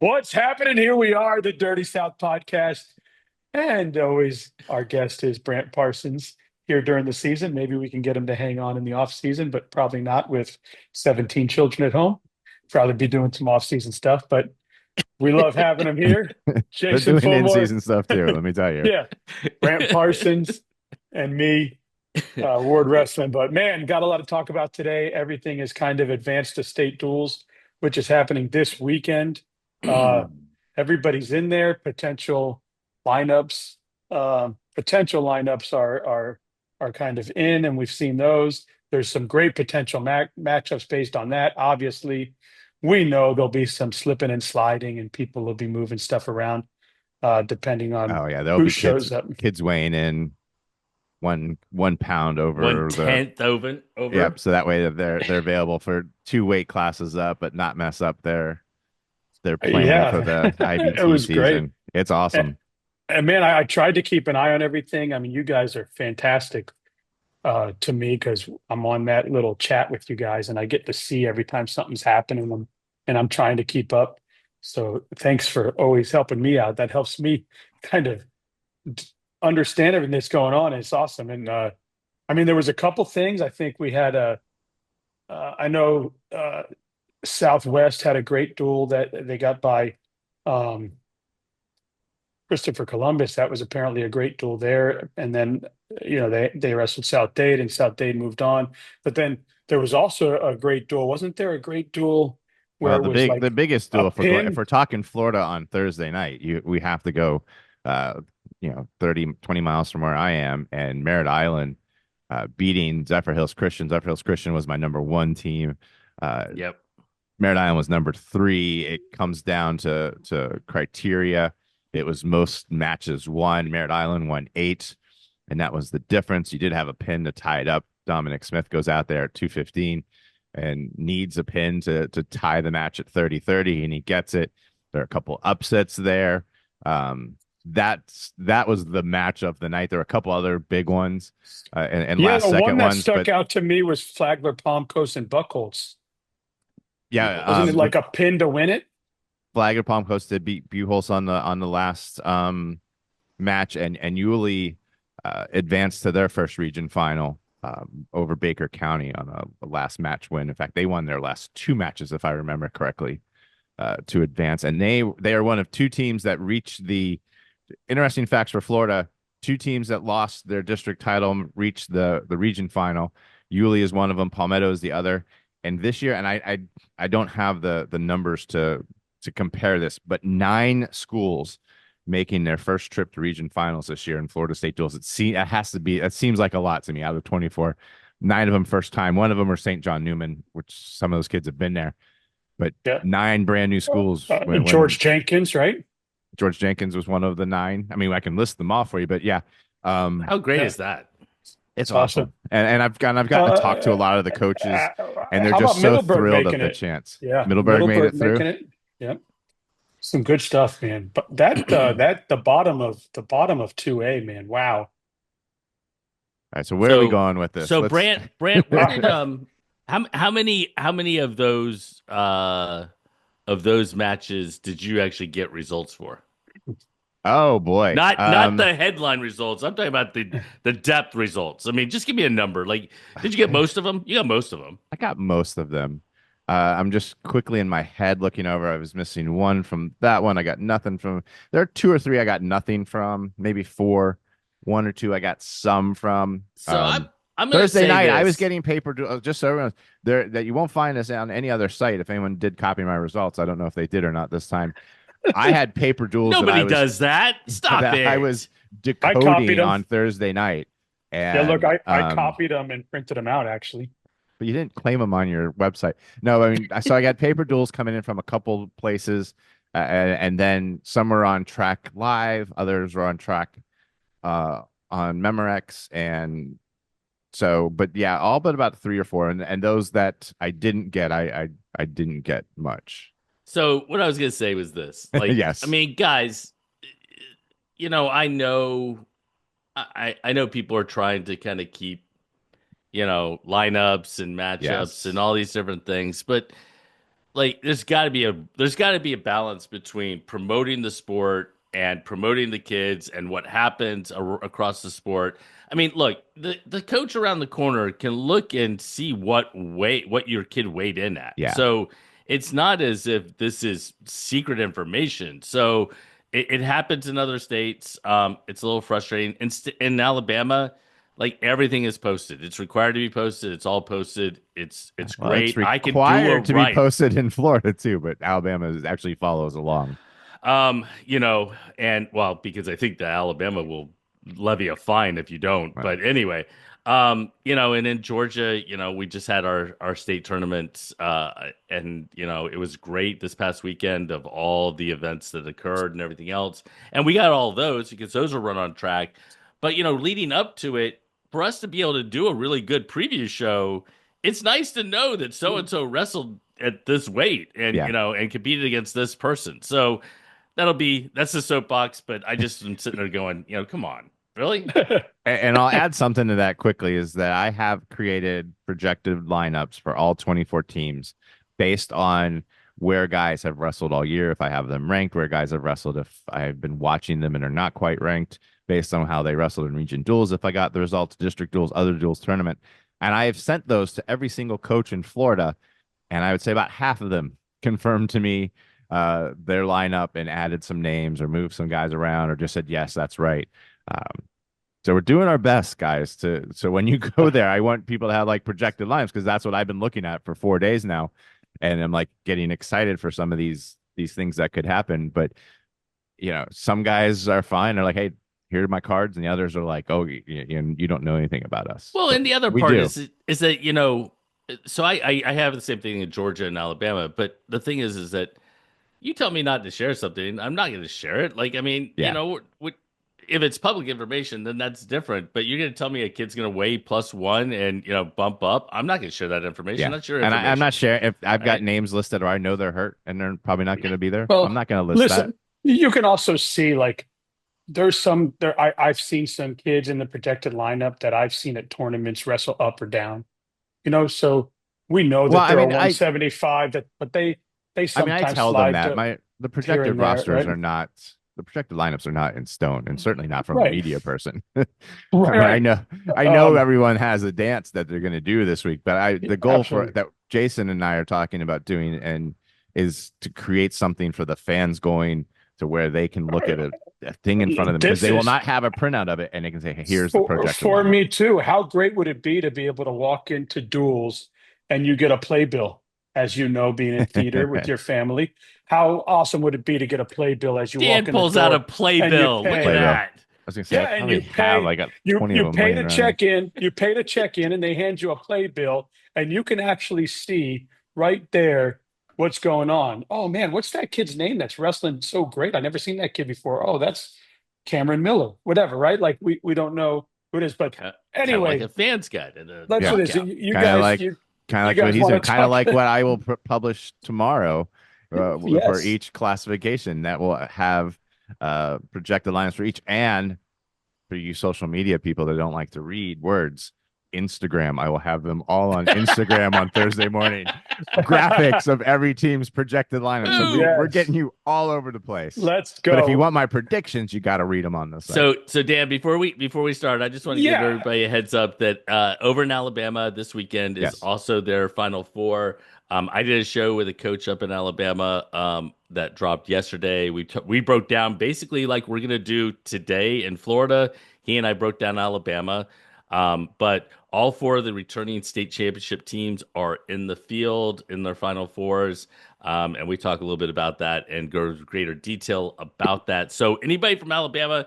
What's happening? Here we are, the Dirty South podcast. And always our guest is Brant Parsons here during the season. Maybe we can get him to hang on in the off season, but probably not with 17 children at home. Probably be doing some off season stuff, but we love having him here. They're Jason doing Fulmore. in-season stuff too, let me tell you. Yeah. Brant Parsons and me, Ward Wrestling. But man, got a lot to talk about today. Everything is kind of advanced to state duels, which is happening this weekend. Uh, everybody's in there. Lineups, Potential lineups are kind of in, and we've seen those. There's some great potential matchups based on that. Obviously, we know there'll be some slipping and sliding, and people will be moving stuff around depending on Oh yeah, there'll who be shows up. kids weighing in one pound One over the tenth over. yep. So that way they're available for two weight classes up, but not mess up their planning for Yeah, the it IBT was great. season. It's And, awesome. and man, I tried to keep an eye on everything. I mean, you guys are fantastic to me because I'm on that little chat with you guys and I get to see every time something's happening and I'm trying to keep up. So thanks for always helping me out. That helps me kind of d- understand everything that's going on. It's awesome. And I mean, there was a couple things. I think we had I know Southwest had a great duel that they got by um, Christopher Columbus. That was apparently a great duel there. And then, they wrestled South Dade and South Dade moved on. But then there was also a great duel. Wasn't there a great duel where Well, it was the like biggest a duel if pin? we're talking Florida on Thursday night, we have to go, uh, 20 miles from where I am, and Merritt Island, beating Zephyr Hills Christian. Zephyr Hills Christian was my number one team. Uh, Yep. Merritt Island was number three. It comes down to criteria. It was most matches won. Merritt Island won eight, and that was the difference. You did have a pin to tie it up. Dominic Smith goes out there at 2:15 and needs a pin to tie the match at 30-30, and he gets it. There are a couple upsets there. That was the match of the night. There were a couple other big ones, and Yeah, last the one second that ones, stuck but out to me was Flagler, Palm Coast, and Buckholz. yeah, Wasn't it like a pin to win it? Flagler Palm Coast did beat Buchholz on the last match, and Yulee advanced to their first region final over Baker County on a last match win. In fact, they won their last two matches, if I remember correctly, to advance. And they are one of two teams that reached the interesting facts for Florida. Two teams that lost their district title reached the region final. Yulee is one of them. Palmetto is the other. And this year, and I don't have the numbers to compare this, but nine schools making their first trip to region finals this year in Florida State duels. It seems like a lot to me out of 24. Nine of them first time. One of them are St. John Newman, which some of those kids have been there, but Yeah. nine brand new schools George when Jenkins, right? George Jenkins was one of the nine. I mean, I can list them off for you, but yeah, um, How great Yeah, is that? it's it's awesome. awesome. And I've gotten to talk to a lot of the coaches, and they're How about just so Middleburg thrilled of making the it? chance. Yeah, Middleburg made Middleburg it through. making it. Yeah, some good stuff, man. But that the bottom of 2A, man. Wow. All right, so where are we So going with this? so Let's. Brant, where did how many of those matches did you actually get results for? Oh boy. Not the headline results. I'm talking about the depth results. I mean, just give me a number. Like, did you get most of them? You got most of them. I got most of them. I'm just quickly in my head looking over. I was missing one from that one. I got nothing from. There are two or three I got nothing from. Maybe four, one or two I got some from. So I'm gonna Thursday say night I was this. getting paper. Just so everyone there that you won't find this on any other site. If anyone did copy my results, I don't know if they did or not this time. I had paper duels Nobody does that. Stop that I it. was I copied decoding them. on Thursday night, Yeah, look, and I copied them and printed them out actually. but you didn't claim them on your website. No, I mean, so I got paper duels coming in from a couple places, and then some were on track live, others were on track on Memorex, and so, but yeah, all but about three or four, and those that I didn't get, I didn't get much. So what I was gonna say was this. Like, I Yes, mean, guys, I know people are trying to kind of keep, lineups and matchups and yes, all these different things, but like there's got to be a balance between promoting the sport and promoting the kids and what happens across the sport. I mean, look, the coach around the corner can look and see what your kid weighed in at. Yeah. So it's not as if this is secret information. So it happens in other states. It's a little frustrating. In Alabama, like everything is posted. It's required to be posted. It's all posted. It's Well, it's great. I can do a required to be right. posted in Florida too, but Alabama actually follows along. And well, because I think that Alabama will levy a fine if you don't. Right. But anyway, and in Georgia, we just had our state tournament, and it was great this past weekend of all the events that occurred and everything else. And we got all those because those are run on track. But leading up to it, for us to be able to do a really good preview show, it's nice to know that so and so wrestled at this weight and Yeah. and competed against this person. So that's the soapbox, but I just am sitting there going, come on, really? And I'll add something to that quickly is that I have created projected lineups for all 24 teams based on where guys have wrestled all year, if I have them ranked, where guys have wrestled, if I've been watching them and are not quite ranked, based on how they wrestled in region duels, if I got the results, district duels, other duels tournament. And I have sent those to every single coach in Florida. And I would say about half of them confirmed to me their lineup and added some names or moved some guys around or just said, yes, that's right. So we're doing our best, guys. So when you go there, I want people to have like projected lineups because that's what I've been looking at for 4 days now. And I'm like getting excited for some of these things that could happen. But some guys are fine. They're like, hey, here are my cards, and the others are like, oh, you don't know anything about us. Well, But and the other we part do. is that so I have the same thing in Georgia and Alabama, but the thing is that you tell me not to share something, I'm not going to share it. Like, I mean, Yeah. if it's public information, then that's different. But you're going to tell me a kid's going to weigh +1 and bump up. I'm not going to share that information. Yeah. That's your And I'm information. not sharing if I've got Right? names listed or I know they're hurt and they're probably not going to be there. I'm Well, not going to list that. listen, you can also see like I've seen some kids in the projected lineup that I've seen at tournaments wrestle up or down. So we know Well, that I they're a mean, 175 but they I sometimes tell them slide that to the here projected and there, rosters right? are not the projected lineups are not in stone, and certainly not from a Right. media person. I mean, Right. I know Um, everyone has a dance that they're going to do this week, but the goal for absolutely. that Jason and I are talking about doing and is to create something for the fans going to where they can look at a thing in front of them because This they will is not have a printout of it and they can say, hey, here's the for projected for lineup. me too. How great would it be to be able to walk into duels and you get a playbill, as being in theater with your family? How awesome would it be to get a playbill as you Dan walk in the pulls out a door and you playbill. Look at pay? Playbill. I that. was going to say, I Yeah, and probably you have pay like a you 20 of you them pay laying to around here. check in. You pay to check in, and they hand you a playbill, and you can actually see right there what's going on. Oh man, what's that kid's name that's wrestling so great? I never seen that kid before. Oh, that's Cameron Miller. Whatever, right? Like we don't know who it is, but Kind of like anyway, a fan's guide and a that's what Yeah. it is. lookout. You kind of guys, like you kind of you like what guys he's doing, want to kind of talk? like what I will publish tomorrow for Yes. each classification that will have projected lines for each. And for you social media people that don't like to read words, Instagram, I will have them all on Instagram on Thursday morning. Graphics of every team's projected lineup. So Ooh. we're Yes. getting you all over the place. Let's But if you go. want my predictions, you got to read them on the site. So Dan, before we start, I just want to give Yeah. everybody a heads up that over in Alabama this weekend is Yes. also their Final Four. I did a show with a coach up in Alabama that dropped yesterday. We broke down basically like we're gonna do today in Florida. He and I broke down Alabama, but all four of the returning state championship teams are in the field in their Final Fours. And we talk a little bit about that and go into greater detail about that. So anybody from Alabama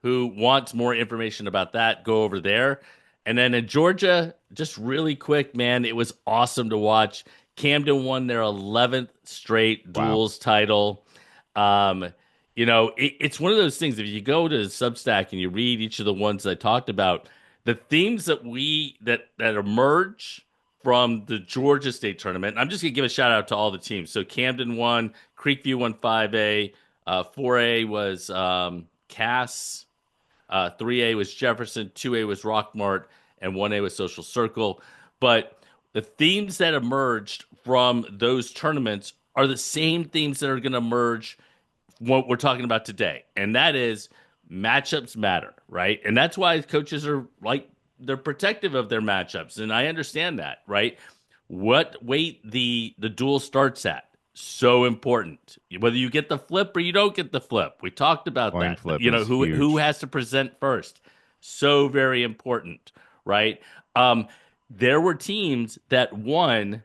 who wants more information about that, go over there. And then in Georgia, just really quick, man, it was awesome to watch. Camden won their 11th straight Wow. duels title. It's one of those things. If you go to Substack and you read each of the ones I talked about, the themes that emerge from the Georgia State tournament. I'm just gonna give a shout out to all the teams. So Camden won, Creekview won 5A, 4A was Cass, 3A was Jefferson, 2A was Rockmart, and 1A was Social Circle. But the themes that emerged from those tournaments are the same themes that are going to emerge what we're talking about today. And that is matchups matter, right? And that's why coaches are like, they're protective of their matchups. And I understand that, right? What weight the duel starts at. So important. Whether you get the flip or you don't get the flip. We talked about Coin that. flip You know, is who huge. has to present first. So very important, right? There were teams that won.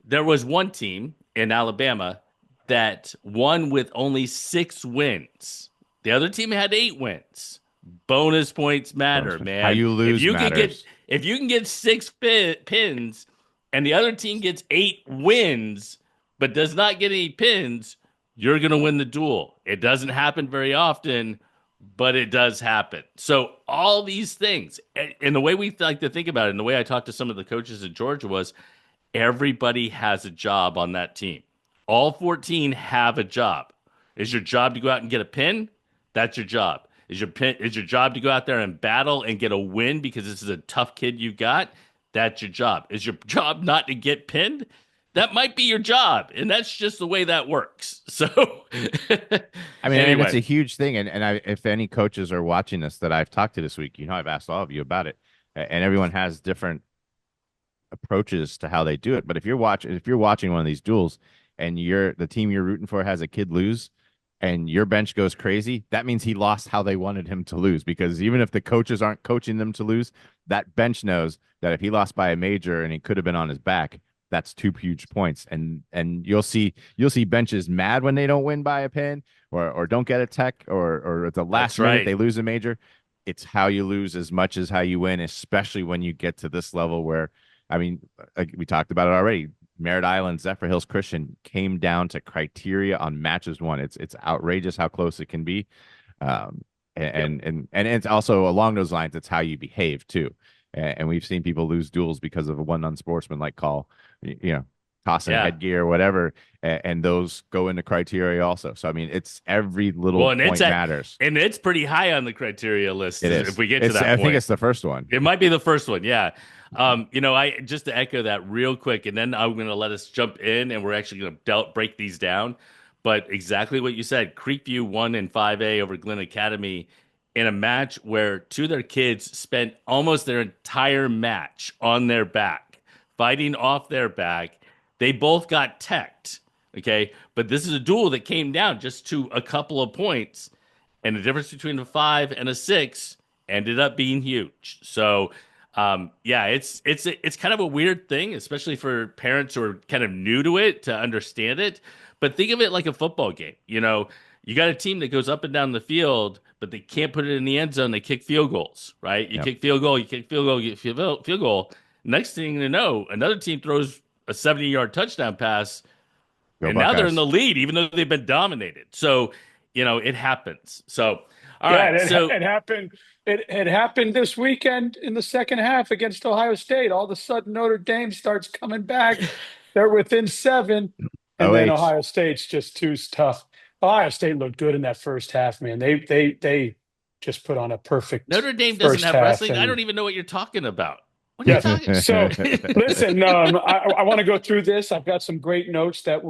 There was one team in Alabama that won with only 6 wins. The other team had 8 wins. Bonus points matter, How man. you lose matters. If you can get six pins and the other team gets 8 wins but does not get any pins, you're going to win the duel. It doesn't happen very often, but it does happen. So all these things, and the way we like to think about it, and the way I talked to some of the coaches in Georgia was, everybody has a job on that team. All 14 have a job. Is your job to go out and get a pin? That's your job. Is your job to go out there and battle and get a win because this is a tough kid you got? That's your job. Is your job not to get pinned? That might be your job, and that's just the way that works. So, I mean, and it's a anyway, huge thing. And if any coaches are watching this that I've talked to this week, I've asked all of you about it, and everyone has different approaches to how they do it. But if you're watching one of these duels and the team you're rooting for has a kid lose and your bench goes crazy, that means he lost how they wanted him to lose. Because even if the coaches aren't coaching them to lose, that bench knows that if he lost by a major and he could have been on his back, that's 2 huge points. And you'll see benches mad when they don't win by a pin or don't get a tech or at the last minute they lose a major. It's how you lose as much as how you win, especially when you get to this level where, I mean, we talked about it already. Merritt Island, Zephyr Hills Christian came down to criteria on matches won. It's outrageous how close it can be, and it's also along those lines. It's how you behave too, and we've seen people lose duels because of a one unsportsmanlike call, tossing headgear or whatever, and those go into criteria also. So I mean, it's every little point matters, and it's pretty high on the criteria list. It is. If we get to that I point. think it's the first one. It might be the first one, yeah. I just to echo that real quick, and then I'm going to let us jump in, and we're actually going to break these down. But exactly what you said, Creekview won in 5A over Glen Academy in a match where 2 of their kids spent almost their entire match on their back, fighting off their back. They both got teched, okay? But this is a duel that came down just to a couple of points, and the difference between a 5 and a 6 ended up being huge. So, it's kind of a weird thing, especially for parents who are kind of new to it to understand it. But think of it like a football game. You got a team that goes up and down the field, but they can't put it in the end zone. They kick field goals, right? You kick field goal, you kick field goal, you kick field goal. Next thing you know, another team throws a 70-yard touchdown pass, and now they're in the lead, even though they've been dominated. So, it happens. So, all right. It happened. It happened this weekend in the second half against Ohio State. All of a sudden, Notre Dame starts coming back. They're within 7, and then Ohio State's just too tough. Ohio State looked good in that first half, man. They just put on a perfect. Notre Dame doesn't have wrestling. I don't even know what you're talking about. What are you talking? So listen, I want to go through this. I've got some great notes that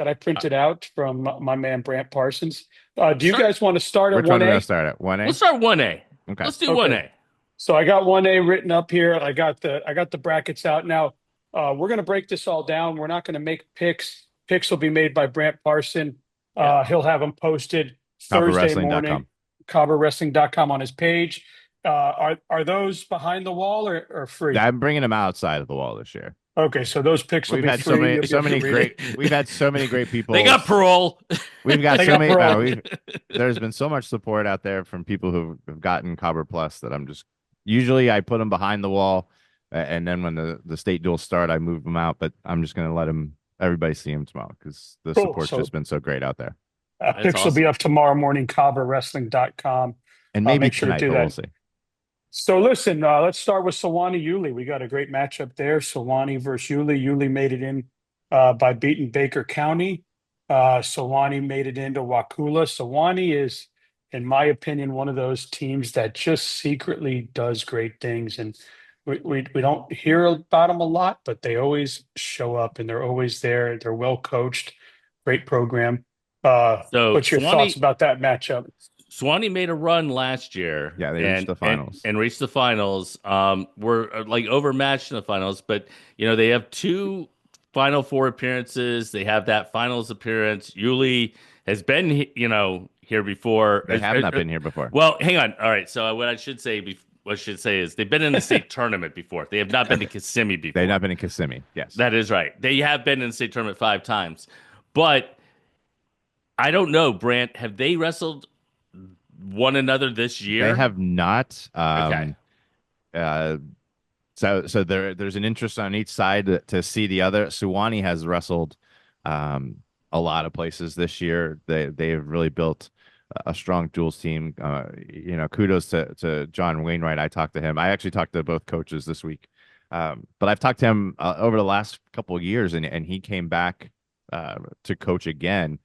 I printed out from my man Brant Parsons. Do you guys want to start at 1A? Which one do we start at? 1A? Let's start 1A. Okay. Let's do 1A. So I got 1A written up here. I got the brackets out. Now we're going to break this all down. We're not going to make picks. Picks will be made by Brant Parson. He'll have them posted Thursday morning. KabraWrestling.com on his page. Are those behind the wall or free? I'm bringing them outside of the wall this year. Okay, so those picks will we've be had free. We've had so many great people. They got parole. We've got so many. There's been so much support out there from people who've gotten Kabra Plus that I'm just usually I put them behind the wall, and then when the state duels start, I move them out. But I'm just going to let everybody see them tomorrow because the support's just been so great out there. Picks will be up tomorrow morning. KabraWrestling.com, and maybe make sure tonight, to do that. We'll see. So listen, let's start with Sewanee Yulee. We got a great matchup there. Sewanee versus Yulee. Yulee made it in by beating Baker County. Sewanee made it into Wakulla. Sewanee is, in my opinion, one of those teams that just secretly does great things. And We don't hear about them a lot, but they always show up and they're always there. They're well coached, great program. So What's your thoughts about that matchup? Swanee made a run last year Yeah, they reached the finals. and reached the finals. Were like overmatched in the finals, but they have two Final Four appearances. They have that finals appearance. Yuli has been here before. They have not been here before. Well, hang on. All right. So what I should say is they've been in the state tournament before. They have not been to Kissimmee before. They've not been in Kissimmee. Yes, That is right. They have been in the state tournament 5 times, but I don't know, Brant. Have they wrestled one another this year? they have not. Okay. Uh, so there's an interest on each side to see the other. Suwannee has wrestled a lot of places this year. They've really built a strong duels team. Kudos to John Wainwright. I talked to him. I actually talked to both coaches this week. But I've talked to him over the last couple of years, and he came back to coach again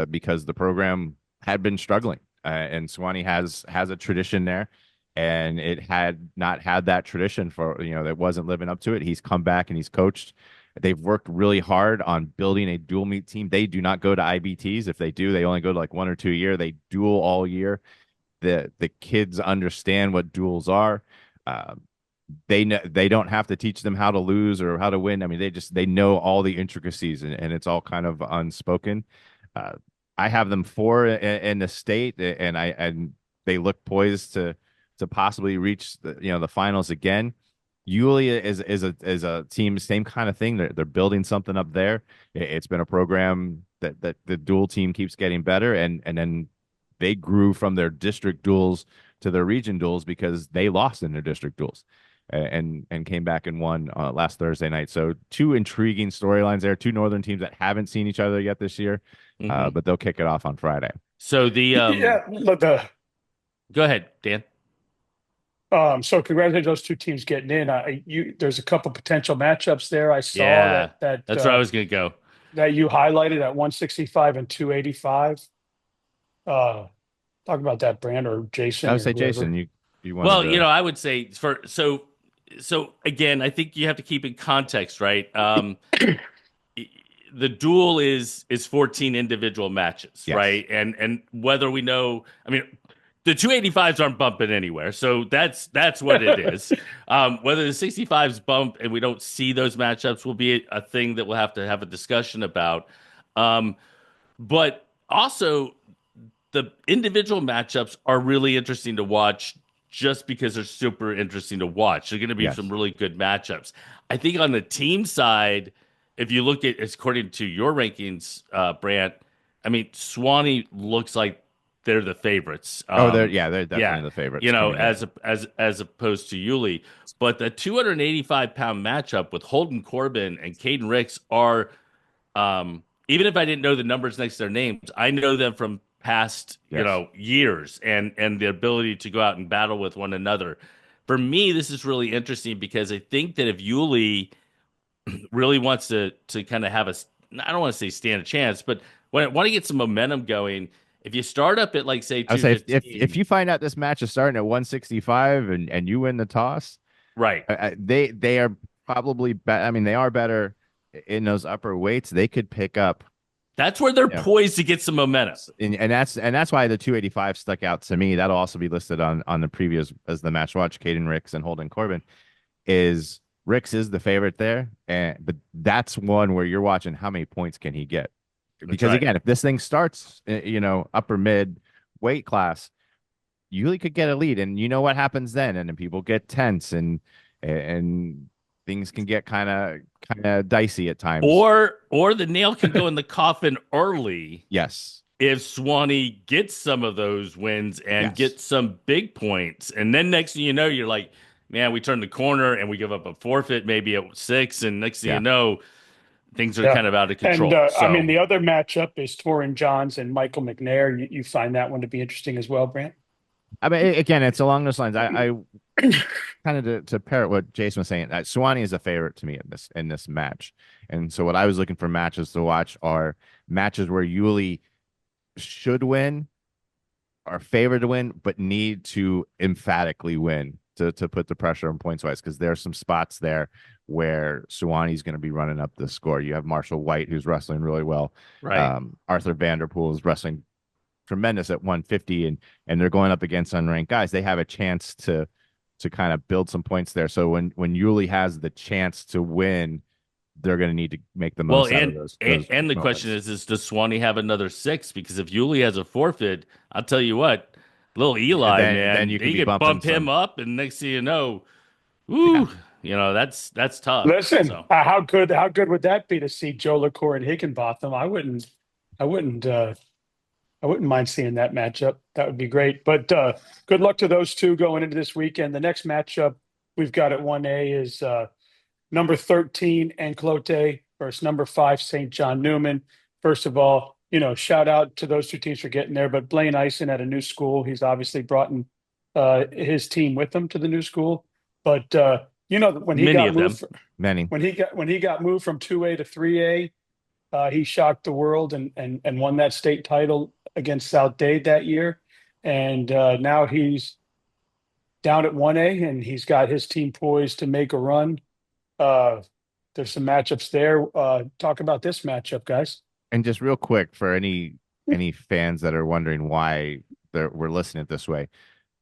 because the program had been struggling. And Suwannee has a tradition there, and it had not had that tradition for that wasn't living up to it. He's come back and he's coached. They've worked really hard on building a dual meet team. They do not go to IBTs. If they do, they only go to like 1 or 2 a year. They duel all year. The kids understand what duels are. They don't have to teach them how to lose or how to win. I mean, they know all the intricacies, and it's all kind of unspoken. I have them 4 in the state, and they look poised to possibly reach the finals again. Yulia is a team, same kind of thing. They're building something up there. It's been a program that the dual team keeps getting better, and then they grew from their district duels to their region duels because they lost in their district duels, and came back and won last Thursday night. So 2 intriguing storylines there. 2 northern teams that haven't seen each other yet this year, but they'll kick it off on Friday. So Yeah, go ahead, Dan. So congratulations those 2 teams getting in. There's a couple potential matchups there. I saw Yeah, that that's where I was going to go. that you highlighted at 165 and 285. Talk about that, Brand or Jason. I would say whoever. Jason, you want Well, I would say so again, I think you have to keep in context, right? The duel is 14 individual matches, Yes. right? And whether we know, I mean, the 285s aren't bumping anywhere, so that's what it is. Whether the 65s bump and we don't see those matchups will be a thing that we'll have to have a discussion about. But also, the individual matchups are really interesting to watch just because they're super interesting to watch. They're going to be some really good matchups. I think on the team side, if you look at, according to your rankings, Brant, I mean, Swanee looks like they're the favorites. they're definitely the favorites. As opposed to Yulee. But the 285-pound matchup with Holden Corbin and Caden Ricks are, even if I didn't know the numbers next to their names, I know them from past years and the ability to go out and battle with one another. For me, this is really interesting because I think that if Yulee really wants to kind of have I don't want to say stand a chance, but want to get some momentum going. If you start up at like say, I would say if you find out this match is starting at 165 and you win the toss, right? They are probably better. I mean, they are better in those upper weights. They could pick up. That's where they're poised to get some momentum, and that's why the 285 stuck out to me. That'll also be listed on the previews as the match watch. Caden Ricks and Holden Corbin Ricks is the favorite there, but that's one where you're watching how many points can he get. Because again, if this thing starts, upper mid weight class, you could get a lead, and you know what happens then, and then people get tense, and things can get kind of dicey at times. Or the nail can go in the coffin early. Yes, if Swanee gets some of those wins and gets some big points, and then next thing you know, you're like, man, we turn the corner and we give up a forfeit, maybe at 6, and next thing you know, things are kind of out of control. And I mean, the other matchup is Torin Johns and Michael McNair. You find that one to be interesting as well, Brant? I mean, again, it's along those lines. I kind of to parrot what Jason was saying. Suwannee is a favorite to me in this match, and so what I was looking for matches to watch are matches where Yulee should win, are favored to win, but need to emphatically win to put the pressure on points wise, because there are some spots there where Suwannee's going to be running up the score. You have Marshall White, who's wrestling really well. Right. Arthur Vanderpool is wrestling tremendous at 150, and they're going up against unranked guys. They have a chance to kind of build some points there. So when Yulee has the chance to win, they're going to need to make the most out of those. And the question is does Swanee have another 6? Because if Yulee has a forfeit, I'll tell you what, little Eli, then you could be could bump him up, and next thing you know, woo, that's tough. Listen, So. how good would that be to see Joe LaCour and Higginbotham? I wouldn't mind seeing that matchup. That would be great. But good luck to those two going into this weekend. The next matchup we've got at 1A is number 13 Enclote versus number 5 St. John Newman. First of all, shout out to those two teams for getting there. But Blaine Eisen at a new school, he's obviously brought in his team with him to the new school. But when he got moved from 2A to 3A, he shocked the world and won that state title against South Dade that year. And now he's down at 1A, and he's got his team poised to make a run. There's some matchups there. Talk about this matchup, guys. And just real quick, for any fans that are wondering why we're listening it this way,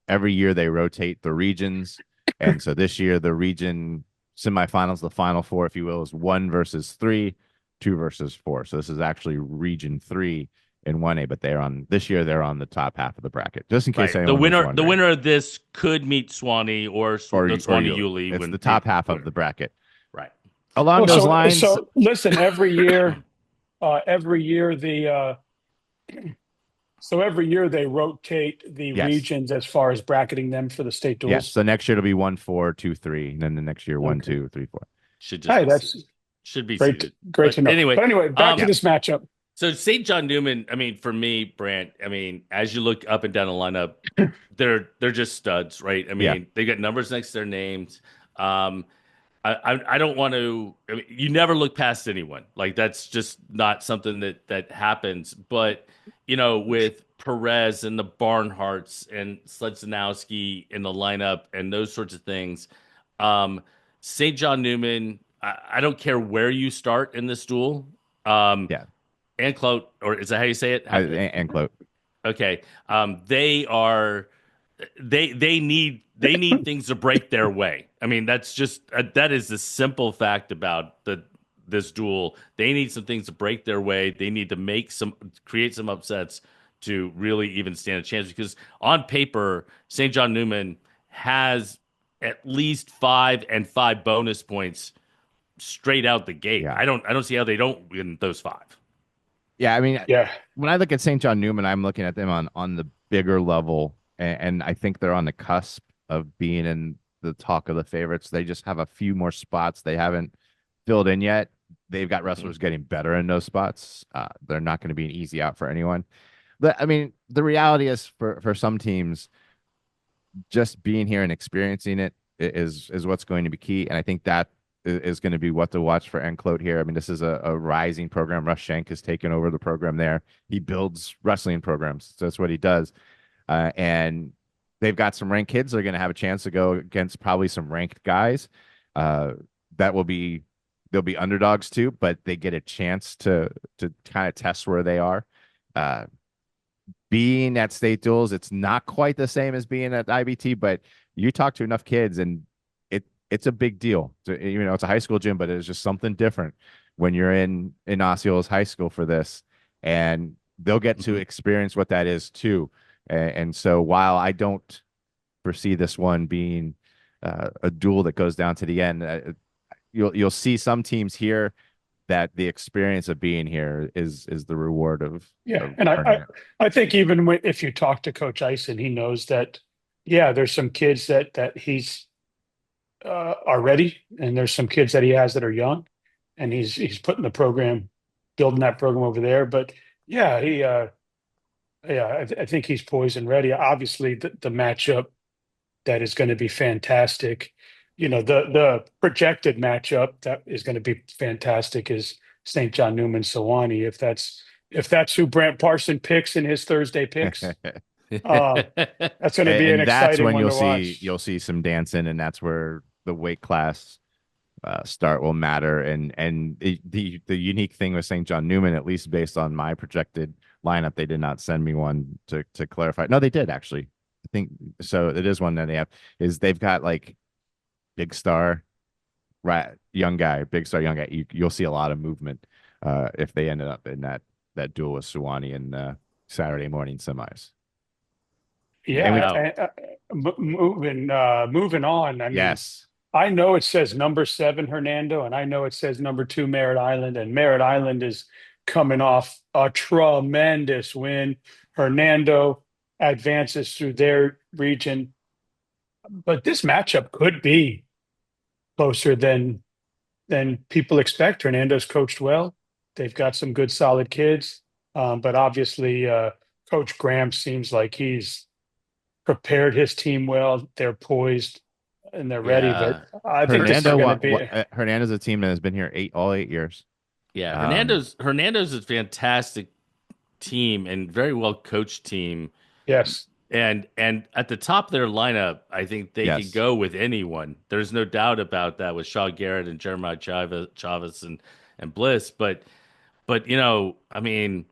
every year they rotate the regions. And so this year, the region semifinals, the final four, if you will, is 1 versus 3, 2 versus 4. So this is actually region 3 in 1A, but this year they're on the top half of the bracket. Just in case the winner of this could meet Swanee or the Swanee Yulee. It's the top half of the bracket. Right. Along those lines. So listen, every year they rotate the regions as far as bracketing them for the state duels. Yes. So next year it'll be 1, 4, 2, 3, and then the next year 1, 2, 3, 4. Should be great. Seated. Great to know. Anyway, back to this matchup. So St. John Newman, for me, Brant, as you look up and down the lineup, they're just studs, right? They got numbers next to their names. I don't want to. You never look past anyone. Like, that's just not something that happens. But with Perez and the Barnharts and Sledzinowski in the lineup and those sorts of things, St. John Newman. I don't care where you start in this duel. Enclote, or is that how you say it? Enclote. Okay. They need things to break their way. That's just that is the simple fact about this duel. They need some things to break their way. They need to create some upsets to really even stand a chance, because on paper, St. John Newman has at least 5 and 5 bonus points straight out the gate. Yeah. I don't see how they don't win those 5. Yeah, when I look at St. John Newman, I'm looking at them on the bigger level, and I think they're on the cusp of being in the talk of the favorites. They just have a few more spots they haven't filled in yet. They've got wrestlers getting better in those spots. They're not going to be an easy out for anyone. But the reality is for some teams, just being here and experiencing it is what's going to be key, and I think that is going to be what to watch for Enclote here. This is a rising program. Russ Shank has taken over the program there. He builds wrestling programs. So that's what he does. And they've got some ranked kids. They're going to have a chance to go against probably some ranked guys. They'll be underdogs too, but they get a chance to kind of test where they are. Being at state duels, it's not quite the same as being at IBT, but you talk to enough kids and it's a big deal. It's a high school gym, but it's just something different when you're in Osceola High School for this, and they'll get to experience what that is too. And so while I don't foresee this one being a duel that goes down to the end, you'll see some teams here that the experience of being here is the reward of. And I think even if you talk to Coach Eisen, he knows that there's some kids that he's are ready, and there's some kids that he has that are young, and he's putting the program, building that program over there. But I think he's poised and ready. Obviously, the matchup that is going to be fantastic. The projected matchup that is going to be fantastic is St. John Newman Sewanee. If that's who Brant Parsons picks in his Thursday picks, That's going to be an And that's exciting when one you'll to see watch. some dancing, and that's where the weight class start will matter. And the unique thing with St. John Newman, at least based on my projected lineup, they did not send me one to clarify. No, they did actually. I think so. It is one that they have. Is they've got like big star, right? Young guy, big star, young guy. You'll see a lot of movement if they ended up in that duel with Suwannee in Saturday morning semis. And we Yeah, Wow. moving on. I mean, yes, I know it says number 7 Hernando, and I know it says number 2 Merritt Island, and Merritt Island is coming off a tremendous win. Hernando advances through their region, but this matchup could be closer than people expect. Hernando's coached well. They've got some good, solid kids, but obviously, Coach Graham seems like he's prepared his team well. They're poised and they're ready. But Yeah. I think this is Hernando. going to be, Hernando's a team that has been here all 8 years. Yeah. Um, Hernando's a fantastic team and very well coached team. yes, And at the top of their lineup, I think they could yes, go with anyone. There's no doubt about that with Shaw Garrett and Jeremiah Chavez and Bliss. But I mean,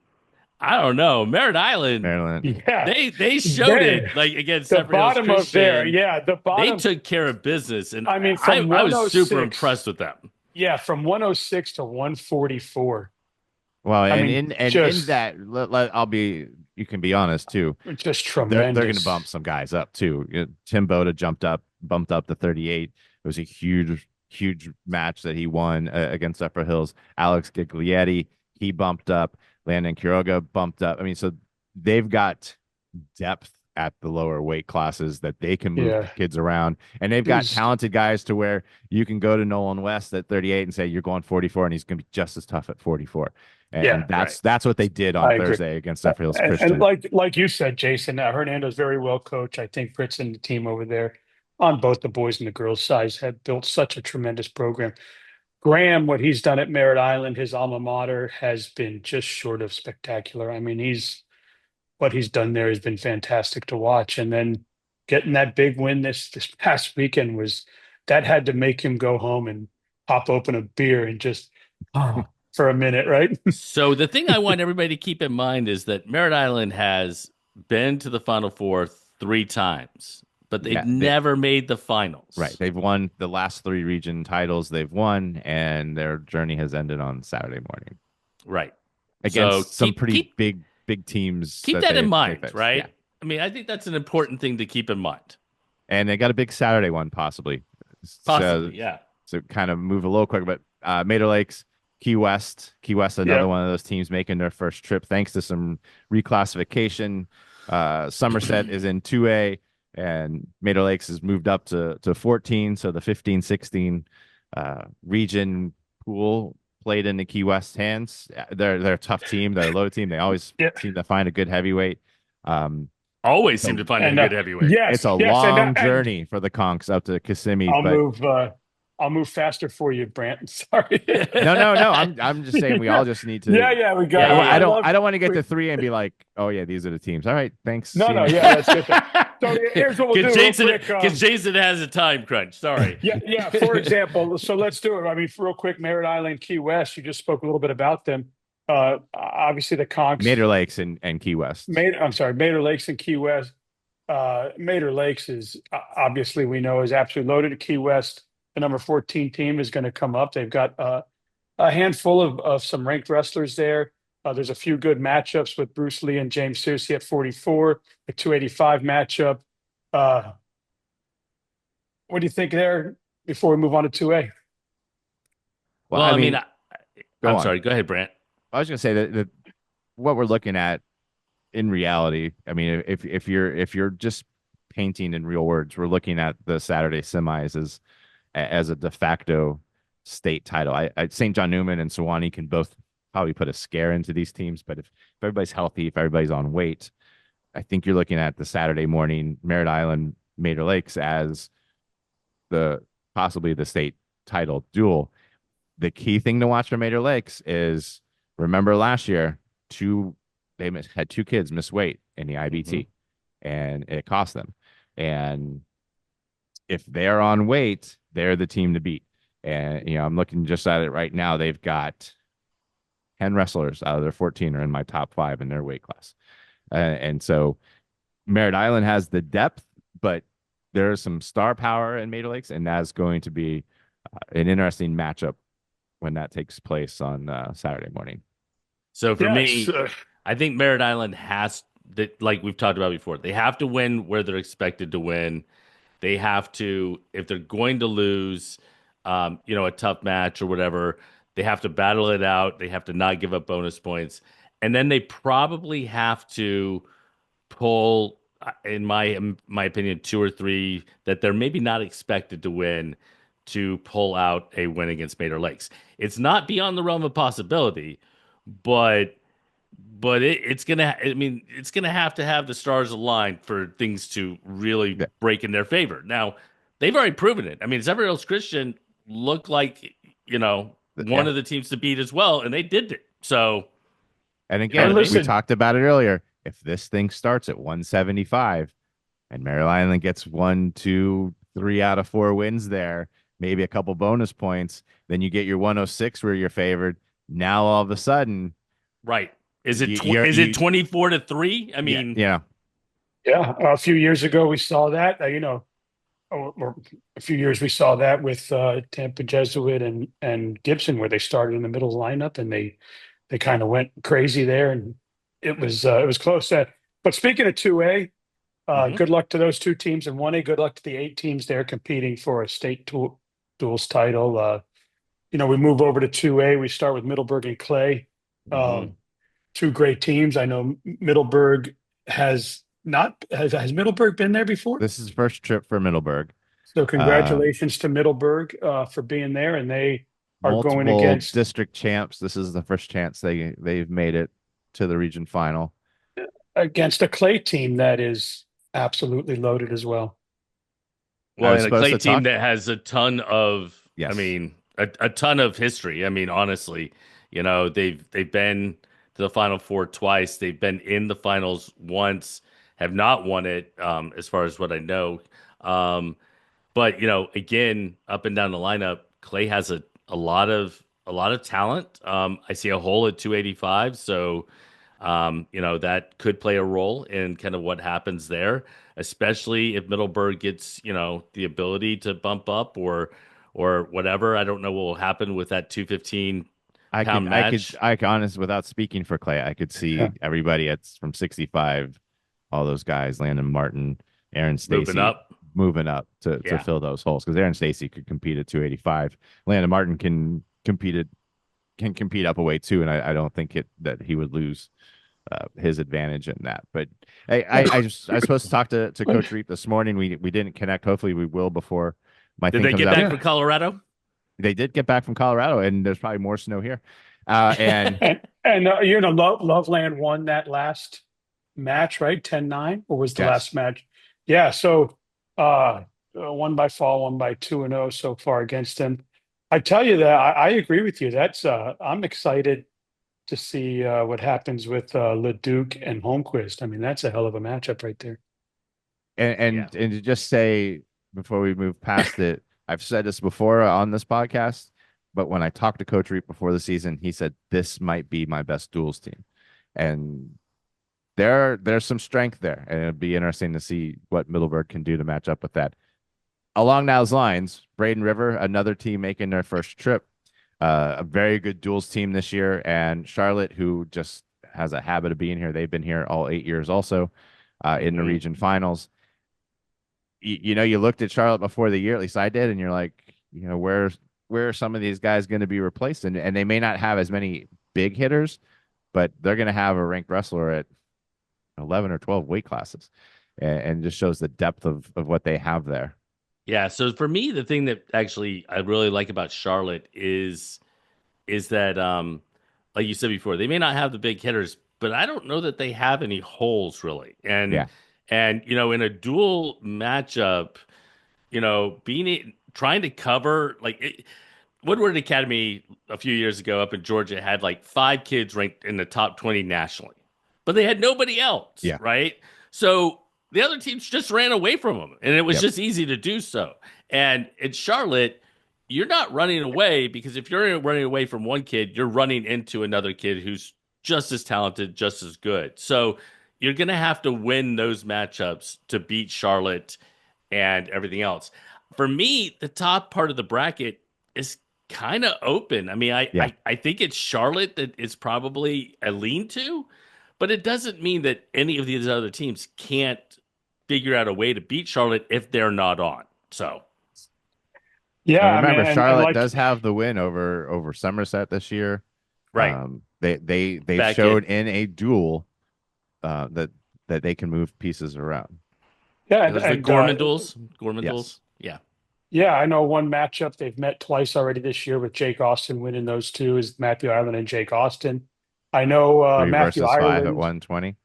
I don't know. Merritt Island, Maryland. yeah. they showed They, it like against the Separate Hills bottom of there, Christian. yeah, the They bottom. took care of business, and I mean, I from I was super 106, impressed with them. yeah, from 106 to 144. Well, I and mean, in that, I'll be. You can be honest too. just They're going to bump tremendous. some bumped up too. Tim Boda bumped up to 38. It was a huge match that he won against Upper Hills. Alex Giglietti, he bumped up. Landon Quiroga bumped up. I mean, so they've got depth at the lower weight classes that they can move Yeah. kids around, and they've got He's, talented guys to where you can go to Nolan West at 38 and say you're going 44, and he's going to be just as tough at 44. And yeah, that's what they did on I agree. Thursday against Upper Hills And Christian. like you said, Jason, Hernando's very well coached. I think Fritz and the team over there on both the boys and the girls sides have built such a tremendous program. Graham, what he's done at Merritt Island, his alma mater, has been just short of spectacular. I mean, what he's done there has been fantastic to watch. And then getting that big win this past weekend that had to make him go home and pop open a beer and just for a minute, right? So the thing I want everybody to keep in mind is that Merritt Island has been to the Final Four 3 times, but they've Yeah, never made the finals. right. They've won the last 3 region titles they've won, and their journey has ended on Saturday morning Right. So against some pretty big teams. keep that in they mind, faced. right? Yeah. I mean, I think that's an important thing to keep in mind. And they got a big Saturday one, possibly. Possibly, yeah. So kind of move a little quick, but Mater Lakes, Key West, another Yeah. one of those teams making their first trip thanks to some reclassification. Somerset is in 2A, and Mater Lakes has moved up to 14. So the 15-16 region pool played in the Key West hands. They're a tough team. They're a low team. They always Yeah. seem to find a good heavyweight. Always seem to find a And good heavyweight. yes, It's a yes, long journey for the Conks up to Kissimmee. I'll move faster for you, Brant. Sorry. No. I'm just saying we all just need to. Yeah, we got. Yeah, I love- don't want to get we- to 3 and be like, oh yeah, these are the teams. All right, thanks. No, See you. yeah, that's good. So here's what we'll do. Because Jason has a time crunch. Sorry. Yeah. For example, so let's do it. I mean, real quick, Merritt Island, Key West. You just spoke a little bit about them. Obviously, the Conks. Mater Lakes and Key West. Mater Lakes and Key West. Mater Lakes is obviously we know is absolutely loaded. Key West, the number 14 team, is going to come up. They've got a handful of some ranked wrestlers there. There's a few good matchups with Bruce Lee and James Susi at 44, a 285 matchup. What do you think there before we move on to 2A? Well, I mean, go I'm on. sorry. Go ahead, Brant. I was going to say that what we're looking at in reality, I mean, if you're just painting in real words, we're looking at the Saturday semis as a de facto state title. I St. John Newman and Suwannee can both probably put a scare into these teams, but if everybody's healthy, if everybody's on weight, I think you're looking at the Saturday morning Merritt Island Mater Lakes as possibly the state title duel. The key thing to watch for Mater Lakes is, remember last year, they had 2 kids miss weight in the IBT. and it cost them. And if they're on weight, they're the team to beat. And I'm looking just at it right now. They've got 10 wrestlers out of their 14 are in my top 5 in their weight class. And so Merritt Island has the depth, but there is some star power in Mater Lakes, and that's going to be an interesting matchup when that takes place on Saturday morning. So for Yes. me, I think Merritt Island has that, like we've talked about before, they have to win where they're expected to win. They have to, if they're going to lose, a tough match or whatever, they have to battle it out. They have to not give up bonus points, and then they probably have to pull, in my opinion, 2 or 3 that they're maybe not expected to win to pull out a win against Mater Lakes. It's not beyond the realm of possibility, but it's gonna. I mean, it's gonna have to have the stars aligned for things to really Yeah. break in their favor. Now, they've already proven it. I mean, Sever Hills Christian looked like one Yeah. of the teams to beat as well, and they did it. So And you know what again, I And mean? we listen, talked about it earlier. If this thing starts at 175 and Merritt Island gets 1, 2, 3 out of 4 wins there, maybe a couple bonus points, then you get your 106 where you're favored. Now all of a sudden, Right? Is it is it you 24-3? I yeah, mean, yeah, a few years ago we saw that. Or a few years we saw that with Tampa Jesuit and Gibson, where they started in the middle lineup and they kind of went crazy there, and it was close. But speaking of 2A, mhm. good luck to those 2 teams, and 1A. Good luck to the 8 teams there competing for a state duels title. We move over to 2A. We start with Middleburg and Clay. Mhm. 2 great teams. I know Middleburg has not has Middleburg been there before? this is first trip for Middleburg. So Um, congratulations to Middleburg for being there, and they are going Multiple against district champs. This is the first chance they've made it to the region final. a Clay team that is absolutely loaded as well. I Well, was and a supposed Clay to team talk. that has a ton of, I Yes. mean, a ton of history. I mean, honestly, they've been to the Final Four twice. They've been in the finals once, have not won it, as far as what I know. But again, up and down the lineup, Clay has a lot of talent. I see a hole at 285, so that could play a role in kind of what happens there, especially if Middleburg gets the ability to bump up or whatever. I don't know what will happen with that 215 I could, pound I could, match I could, honest, without speaking for Clay, I could Yeah. see everybody at from 65, all those guys, Landon Martin, Aaron moving Stacy, up. moving up to Yeah. fill those holes because Aaron Stacy could compete at 285. Landon Martin can compete up a way too, and I don't think that he would lose his advantage in that. But I was supposed to talk to Coach Reap this morning. We didn't connect. Hopefully, we will before my Did thing they comes get out. back Yeah. from Colorado? They did get back from Colorado, and there's probably more snow here. And Loveland won that last match, right? 10-9, or was the yes, last match? Yeah, so one by fall, 1 by 2-0 so far against them. I tell you that I agree with you. That's I'm excited to see what happens with Leduc and Holmquist. I mean, that's a hell of a matchup right there. and Yeah. and, and to just say before we move past it, I've said this before on this podcast, but when I talked to Coach Reap before the season, he said this might be my best duels team, and there's some strength there, and it'd be interesting to see what Middleburg can do to match up with that. Along those lines, Braden River, another team making their first trip, a very good duels team this year, and Charlotte, who just has a habit of being here. They've been here all 8 years, also in the Mhm. region finals. You looked at Charlotte before the year, at least I did, and you're like, where are some of these guys going to be replaced? And they may not have as many big hitters, but they're going to have a ranked wrestler at 11 or 12 weight classes, and just shows the depth of what they have there. Yeah. So for me, the thing that actually I really like about Charlotte is that like you said before, they may not have the big hitters, but I don't know that they have any holes really. And Yeah, in a dual matchup, trying to cover Woodward Academy a few years ago up in Georgia had like 5 kids ranked in the top 20 nationally, but they had nobody else, yeah. right? So the other teams just ran away from them, and it was just easy to do so. And in Charlotte, you're not running away, because if you're running away from one kid, you're running into another kid who's just as talented, just as good. So you're going to have to win those matchups to beat Charlotte and everything else. For me, the top part of the bracket is kind of open. I mean, I think it's Charlotte that is probably a lean to, but it doesn't mean that any of these other teams can't figure out a way to beat Charlotte if they're not on. So, Yeah, And I mean, remember, and Charlotte like, does have the win over Somerset this year. right. They Back showed in a duel that they can move pieces around. yeah, It was the Gorman duels. Gorman Yes. duels. Yeah. yeah, I know one matchup they've met twice already this year with Jake Austin winning those two is Matthew Ireland and Jake Austin. I know 3 Matthew versus 5 at Ireland. 120.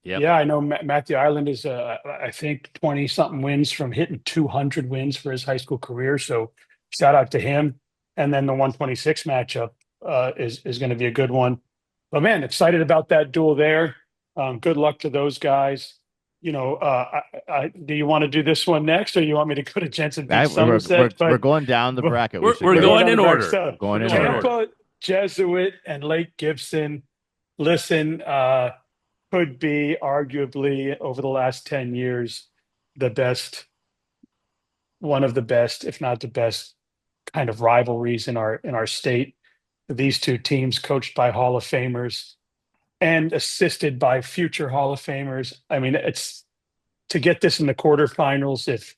Yep. Yeah, I know Matthew Ireland is, I think, 20 something wins from hitting 200 wins for his high school career. So shout out to him. And then the 126 matchup is going to be a good one. But man, excited about that duel there. Good luck to those guys. You know, do you want to do this one next, or you want me to go to Jensen Beach, Somerset? We're going down the but- bracket. We're should go. going in down the order. bracket. So, Going in Going in order. order. Tampa, Jesuit, and Lake Gibson. Listen, could be arguably over the last 10 years the best, one of the best, if not the best, kind of rivalries in our state. These two teams coached by Hall of Famers and assisted by future Hall of Famers. I mean, it's to get this in the quarterfinals. If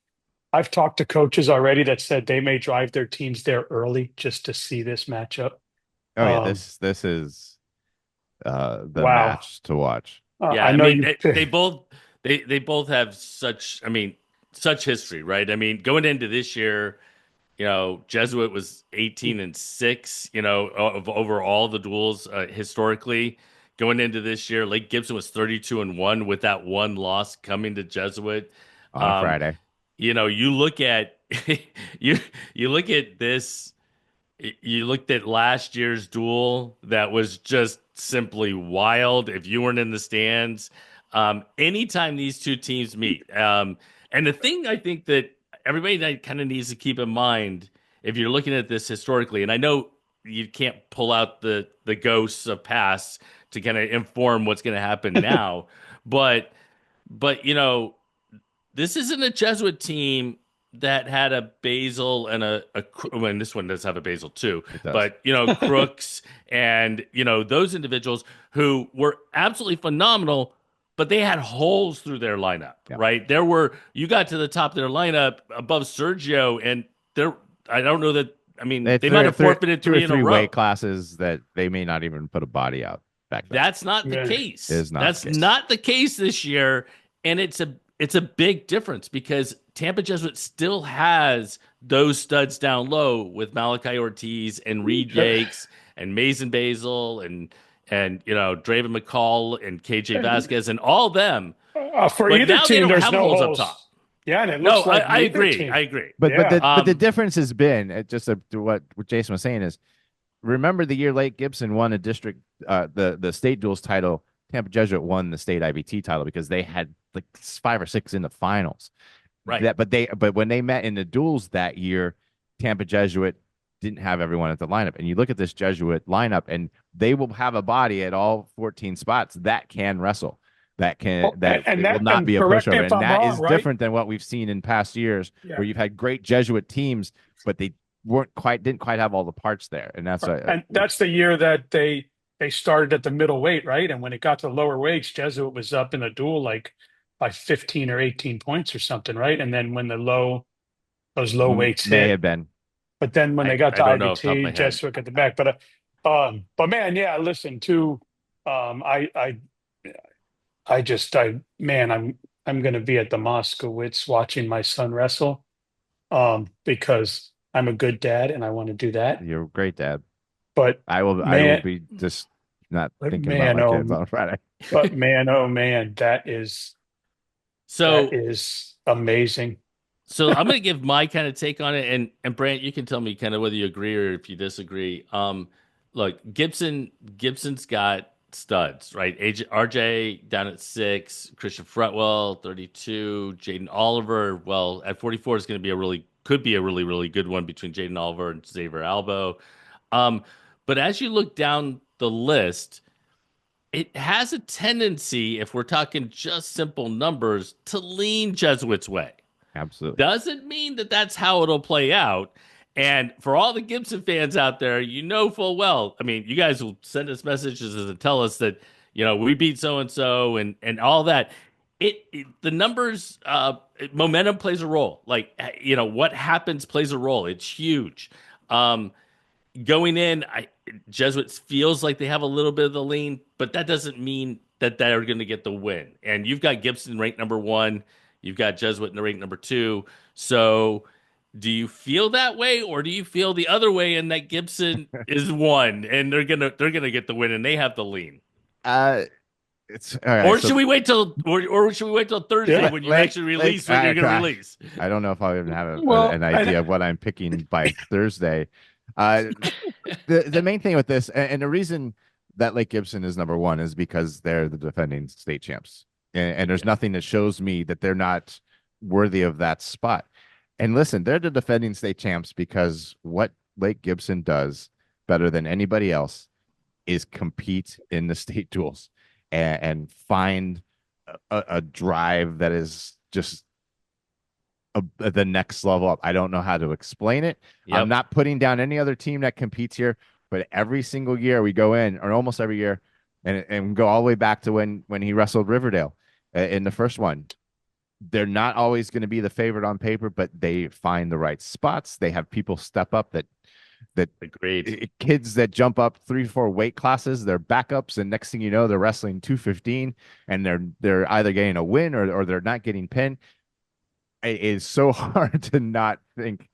I've talked to coaches already that said they may drive their teams there early just to see this matchup. Oh yeah, this is the Wow. match to watch. Yeah, I know they both have such, such history, right? I mean, going into this year, Jesuit was 18-6, over all the duels historically. Going into this year, Lake Gibson was 32-1 with that one loss coming to Jesuit On Friday. You look at you look at this. You looked at last year's duel that was just simply wild. If you weren't in the stands, anytime these two teams meet, and the thing I think that everybody kind of needs to keep in mind, if you're looking at this historically, and I know you can't pull out the ghosts of past to kind of inform what's going to happen now, but this isn't a Jesuit team that had a Basil and when this one does have a Basil too, but Crooks and those individuals who were absolutely phenomenal, but they had holes through their lineup, right? You got to the top of their lineup above Sergio, and I don't know that. I mean, they might have forfeited two or three in a three row. weight classes that they may not even put a body out back then. That's not the case. It is not That's the case. not the case this year, and it's a big difference because Tampa Jesuit still has those studs down low with Malachi Ortiz and Reed Yakes and Mason Basil and Draven McCall and KJ Vasquez and all them. For but either now team, they don't there's have no holes holes up top. Yeah, and it looks like I neither agree. team. I agree. But the difference has been just to what Jason was saying is, remember the year Lake Gibson won a district the state duels title. Tampa Jesuit won the state IBT title because they had like 5 or 6 in the finals. Right. But when they met in the duels that year, Tampa Jesuit didn't have everyone at the lineup. And you look at this Jesuit lineup, and they will have a body at all 14 spots that can wrestle. That will not be a pushover. And that is different than what we've seen in past years where you've had great Jesuit teams, but they didn't quite have all the parts there. And that's the year that they started at the middle weight, right? And when it got to the lower weights, Jesuit was up in the duel like by 15 or 18 points or something, right? And then when those low weights may hit, have been. But then when they got to IBT, Jesuit Jesuit at the back. But man, yeah, listen, too, I'm going to be at the Moskowitz watching my son wrestle, because I'm a good dad and I want to do that. You're a great dad. But I will be just not thinking about my kids on Friday. But man, oh man, that is amazing. So I'm going to give my kind of take on it, and Brant, you can tell me kind of whether you agree or if you disagree. Look, Gibson's got studs, right? RJ down at 6, Christian Fretwell 32, Jaden Oliver. Well, at 44 is going to be could be a really really good one between Jaden Oliver and Xavier Albo. Um, but as you look down the list, it has a tendency, if we're talking just simple numbers, to lean Jesuits' way. Absolutely. Doesn't mean that that's how it'll play out. And for all the Gibson fans out there, you know full well. I mean, you guys will send us messages and tell us that we beat so and so and all that. The numbers, momentum plays a role. Like what happens plays a role. It's huge. Going in, Jesuits feels like they have a little bit of the lean, but that doesn't mean that they're going to get the win. And you've got Gibson ranked number 1, you've got Jesuit in the rank number 2. So, do you feel that way, or do you feel the other way, and that Gibson is 1, and they're gonna get the win, and they have the lean? It's all right. Or should we wait till, or should we wait till Thursday when you actually release what you're gonna release? I don't know if I'll even have an I idea of what I'm picking by Thursday. The main thing with this, and the reason that Lake Gibson is number 1 is because they're the defending state champs, and there's nothing that shows me that they're not worthy of that spot. And listen, they're the defending state champs because what Lake Gibson does better than anybody else is compete in the state duels and find a drive that is just the next level up. I don't know how to explain it. Yep. I'm not putting down any other team that competes here, but every single year we go in, or almost every year, and go all the way back to when he wrestled Riverdale in the first one. They're not always going to be the favorite on paper, but they find the right spots. They have people step up that Agreed. Kids that jump up 3-4 weight classes, they're backups, and next thing you know, they're wrestling 215, and they're either getting a win or they're not getting pinned. It is so hard to not think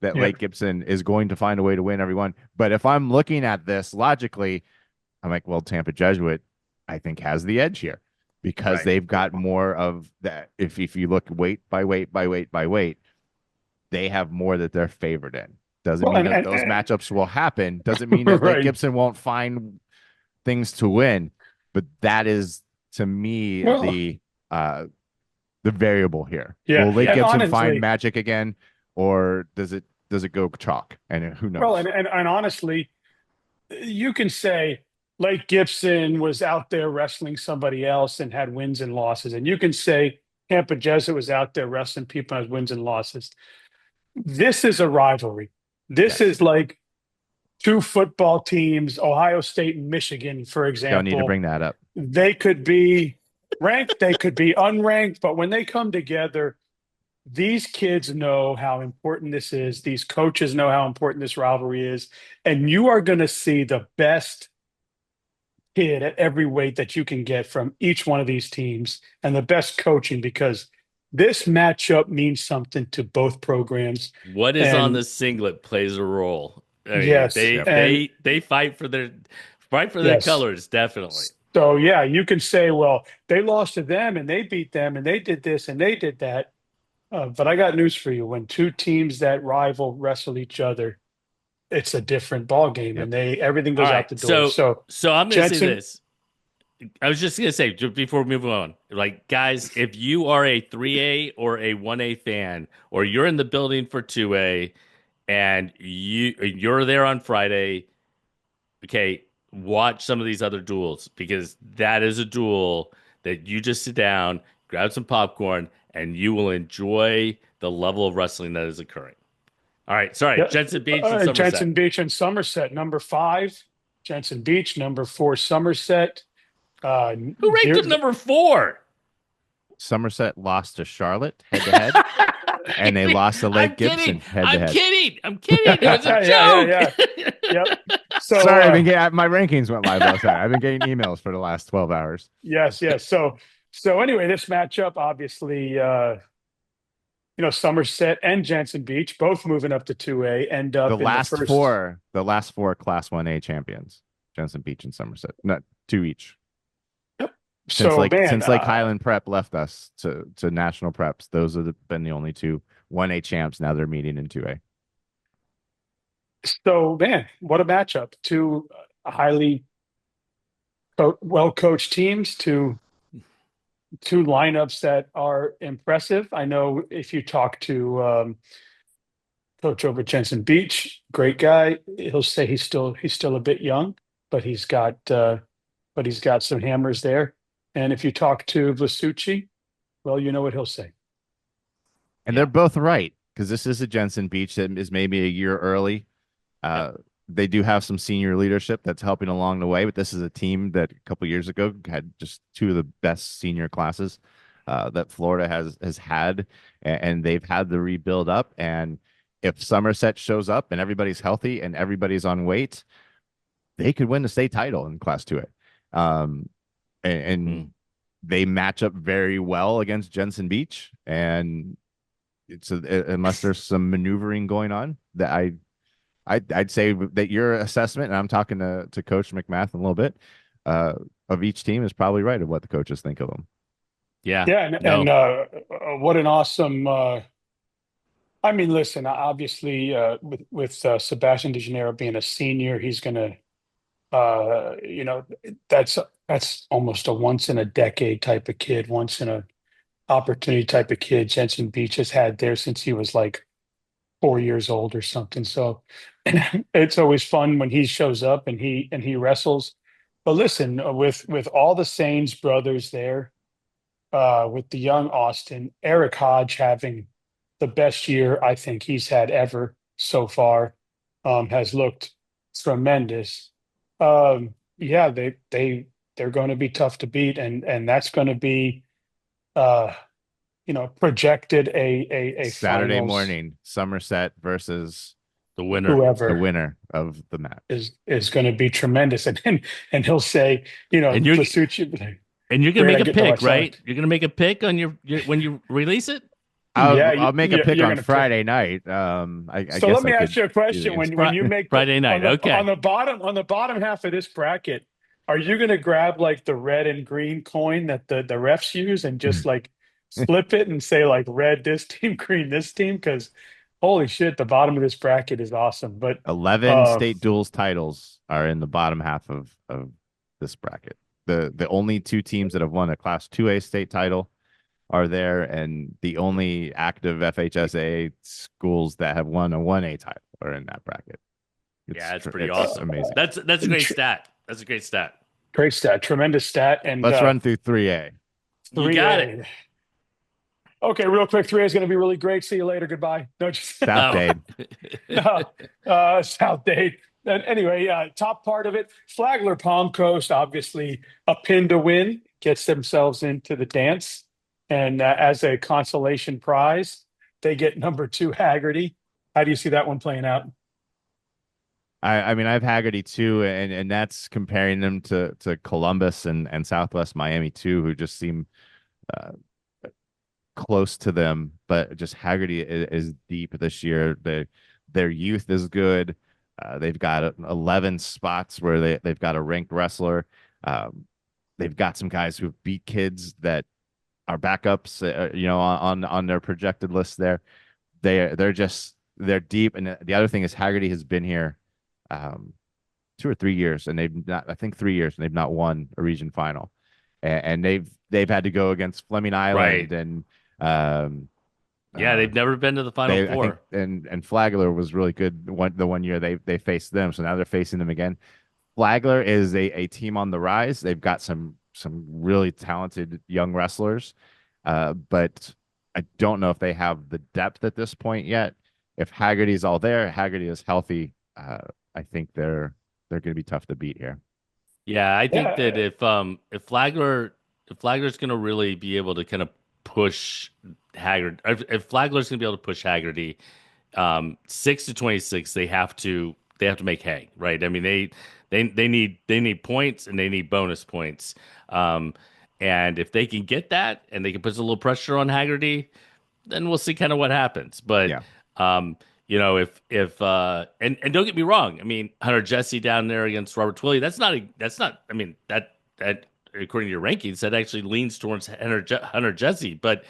that Lake Gibson is going to find a way to win everyone. But if I'm looking at this logically, I'm like, well, Tampa Jesuit, I think, has the edge here because they've got more of that. If you look weight by weight by weight by weight, they have more that they're favored in. Doesn't mean that those matchups will happen. Doesn't mean that Lake Gibson won't find things to win. But that is, to me, the variable here. Yeah. Will Lake Gibson honestly, find magic again, or does it go chalk? And who knows? Well, and honestly, you can say Lake Gibson was out there wrestling somebody else and had wins and losses, and you can say Tampa Jesuit was out there wrestling people and has wins and losses. This is a rivalry. This is like 2 football teams, Ohio State and Michigan, for example. Don't need to bring that up. They could be ranked, they could be unranked, but when they come together, these kids know how important this is. These coaches know how important this rivalry is. And you are going to see the best kid at every weight that you can get from each one of these teams and the best coaching, because this matchup means something to both programs. What is on the singlet plays a role. I mean, yes. They fight for their colors, definitely. So, yeah, you can say, well, they lost to them and they beat them and they did this and they did that. But I got news for you. When 2 teams that rival wrestle each other, it's a different ball game, and everything goes out the door. So I'm going to say this. I was just going to say, before we move on, like, guys, if you are a 3A or a 1A fan, or you're in the building for 2A and you're there on Friday, okay, watch some of these other duels, because that is a duel that you just sit down, grab some popcorn, and you will enjoy the level of wrestling that is occurring. All right, sorry, Jensen Beach and Somerset. Jensen Beach and Somerset, number 5. Jensen Beach, number 4, Somerset. Who ranked them number 4? Somerset lost to Charlotte head-to-head, and they lost to Lake Gibson head-to-head. I'm kidding. It was a joke. Yep. So, sorry, my rankings went live last night. I've been getting emails for the last 12 hours. Yes. So anyway, this matchup, obviously, Somerset and Jensen Beach both moving up to 2A. End up the last 4 Class 1A champions, Jensen Beach and Somerset, not 2 each. Yep. Since Lake Highland Prep left us to national preps, those have been the only 2 1A champs. Now they're meeting in 2A. So, man, what a matchup! 2 highly well coached teams to two lineups that are impressive. I know if you talk to coach over at Jensen Beach, great guy, he'll say he's still a bit young, but he's got some hammers there. And if you talk to Vlasucci, well, you know what he'll say. And Yeah. they're both right, because this is a Jensen Beach that is maybe a year early. They do have some senior leadership that's helping along the way, but this is a team that a couple years ago had just two of the best senior classes that Florida has had, and they've had the rebuild up. And if Somerset shows up and everybody's healthy and everybody's on weight, they could win the state title in Class 2A. And they match up very well against Jensen Beach, and unless there's some maneuvering going on, that I'd say that your assessment, and I'm talking to Coach McMath in a little bit, of each team is probably right of what the coaches think of them. Yeah. Yeah, and what an awesome. I mean, listen, obviously, with Sebastian De Janeiro being a senior, he's going to, that's almost a once in a decade type of kid, once in a opportunity type of kid. Jensen Beach has had there since he was like 4 years old or something. So it's always fun when he shows up and he wrestles. But listen, with all the Sains brothers there, with the young Austin, Eric Hodge having the best year I think he's had ever so far, has looked tremendous. Yeah, they're going to be tough to beat, and that's going to be uh, projected a Saturday finals, morning, Somerset versus The winner. the whoever winner of the match. is going to be tremendous, and he'll say, And you're Vlasucci, and you're gonna great, I make a get to pick, watch right? that. You're gonna make a pick on your when you release it. Yeah, I'll make a pick you're on going to pick. Friday night. I So guess let me I ask could you a do the question. answer. When you make Friday night, okay. on the bottom half of this bracket, are you going to grab like the red and green coin that the refs use and just like flip it and say like red this team, green this team? Because holy shit, the bottom of this bracket is awesome. But 11 state duels titles are in the bottom half of this bracket. The only two teams that have won a Class 2A state title are there, and the only active FHSA schools that have won a 1A title are in that bracket. It's pretty it's awesome. amazing. That's a great stat. That's a great stat. great stat, tremendous stat, and Let's run through 3A. You got it. Okay, real quick, 3A is going to be really great. See you later. Goodbye. No, just South Dade. no, South Dade. And anyway, top part of it, Flagler Palm Coast, obviously a pin to win, gets themselves into the dance. And as a consolation prize, they get number 2 Haggerty. How do you see that one playing out? I mean, I have Haggerty too, and that's comparing them to Columbus and Southwest Miami too, who just seem close to them, but just Haggerty is deep this year. Their youth is good. They've got 11 spots where they've got a ranked wrestler. They've got some guys who've beat kids that are backups, on their projected list there. They're deep. And the other thing is Haggerty has been here 2 or 3 years, and I think 3 years, and they've not won a region final. And they've had to go against Fleming Island, and they've never been to the Final Four. I think, and Flagler was really good the one year they faced them, so now they're facing them again. Flagler is a team on the rise. They've got some really talented young wrestlers, but I don't know if they have the depth at this point yet. If Haggerty's all there, Haggerty is healthy, I think they're going to be tough to beat here. Yeah, I think that if Flagler's going to really be able to kind of push Haggerty, if Flagler's going to be able to push Haggerty 6-26, they have to make hay, right? I mean, they need points, and they need bonus points. And if they can get that, and they can put a little pressure on Haggerty, then we'll see kind of what happens. But Yeah. If and don't get me wrong, I mean, Hunter Jesse down there against Robert Twilley, that's not I mean, that according to your rankings, that actually leans towards Hunter Jesse, but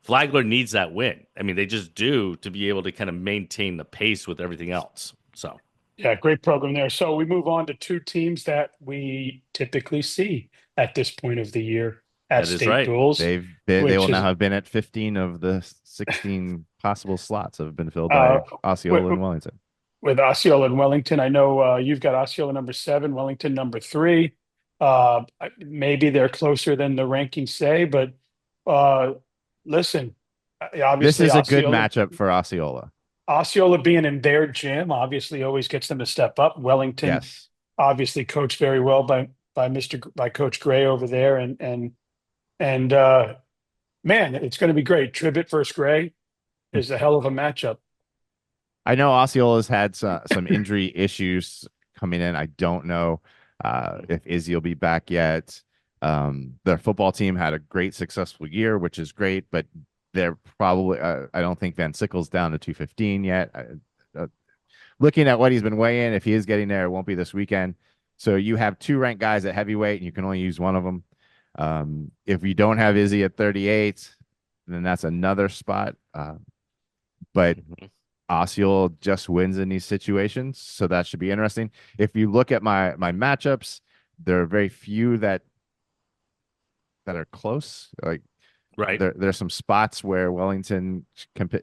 Flagler needs that win. I mean, they just do, to be able to kind of maintain the pace with everything else. So Yeah, great program there. So we move on to two teams that we typically see at this point of the year at That is state right. duels, They will which now is have been at 15 of the 16 possible slots have been filled uh, by with, Osceola and Wellington. with Osceola and Wellington. I know you've got Osceola number 7, Wellington number 3. Maybe they're closer than the rankings say, but uh, listen, This obviously is a good matchup for Osceola. Osceola being in their gym obviously always gets them to step up. Wellington Yes. obviously coached very well by Coach Gray over there, and man, it's going to be great. Tribbett versus Gray is a hell of a matchup. I know Osceola's had some injury issues coming in. I don't know if Izzy will be back yet. Their football team had a great, successful year, which is great, but they're probably, I don't think Van Sickle's down to 215 yet. Looking at what he's been weighing, if he is getting there, it won't be this weekend. So you have 2 ranked guys at heavyweight, and you can only use one of them. If you don't have Izzy at 38, then that's another spot. But Osceola just wins in these situations, so that should be interesting. If you look at my matchups, there are very few that are close. Like Right. there's some spots where Wellington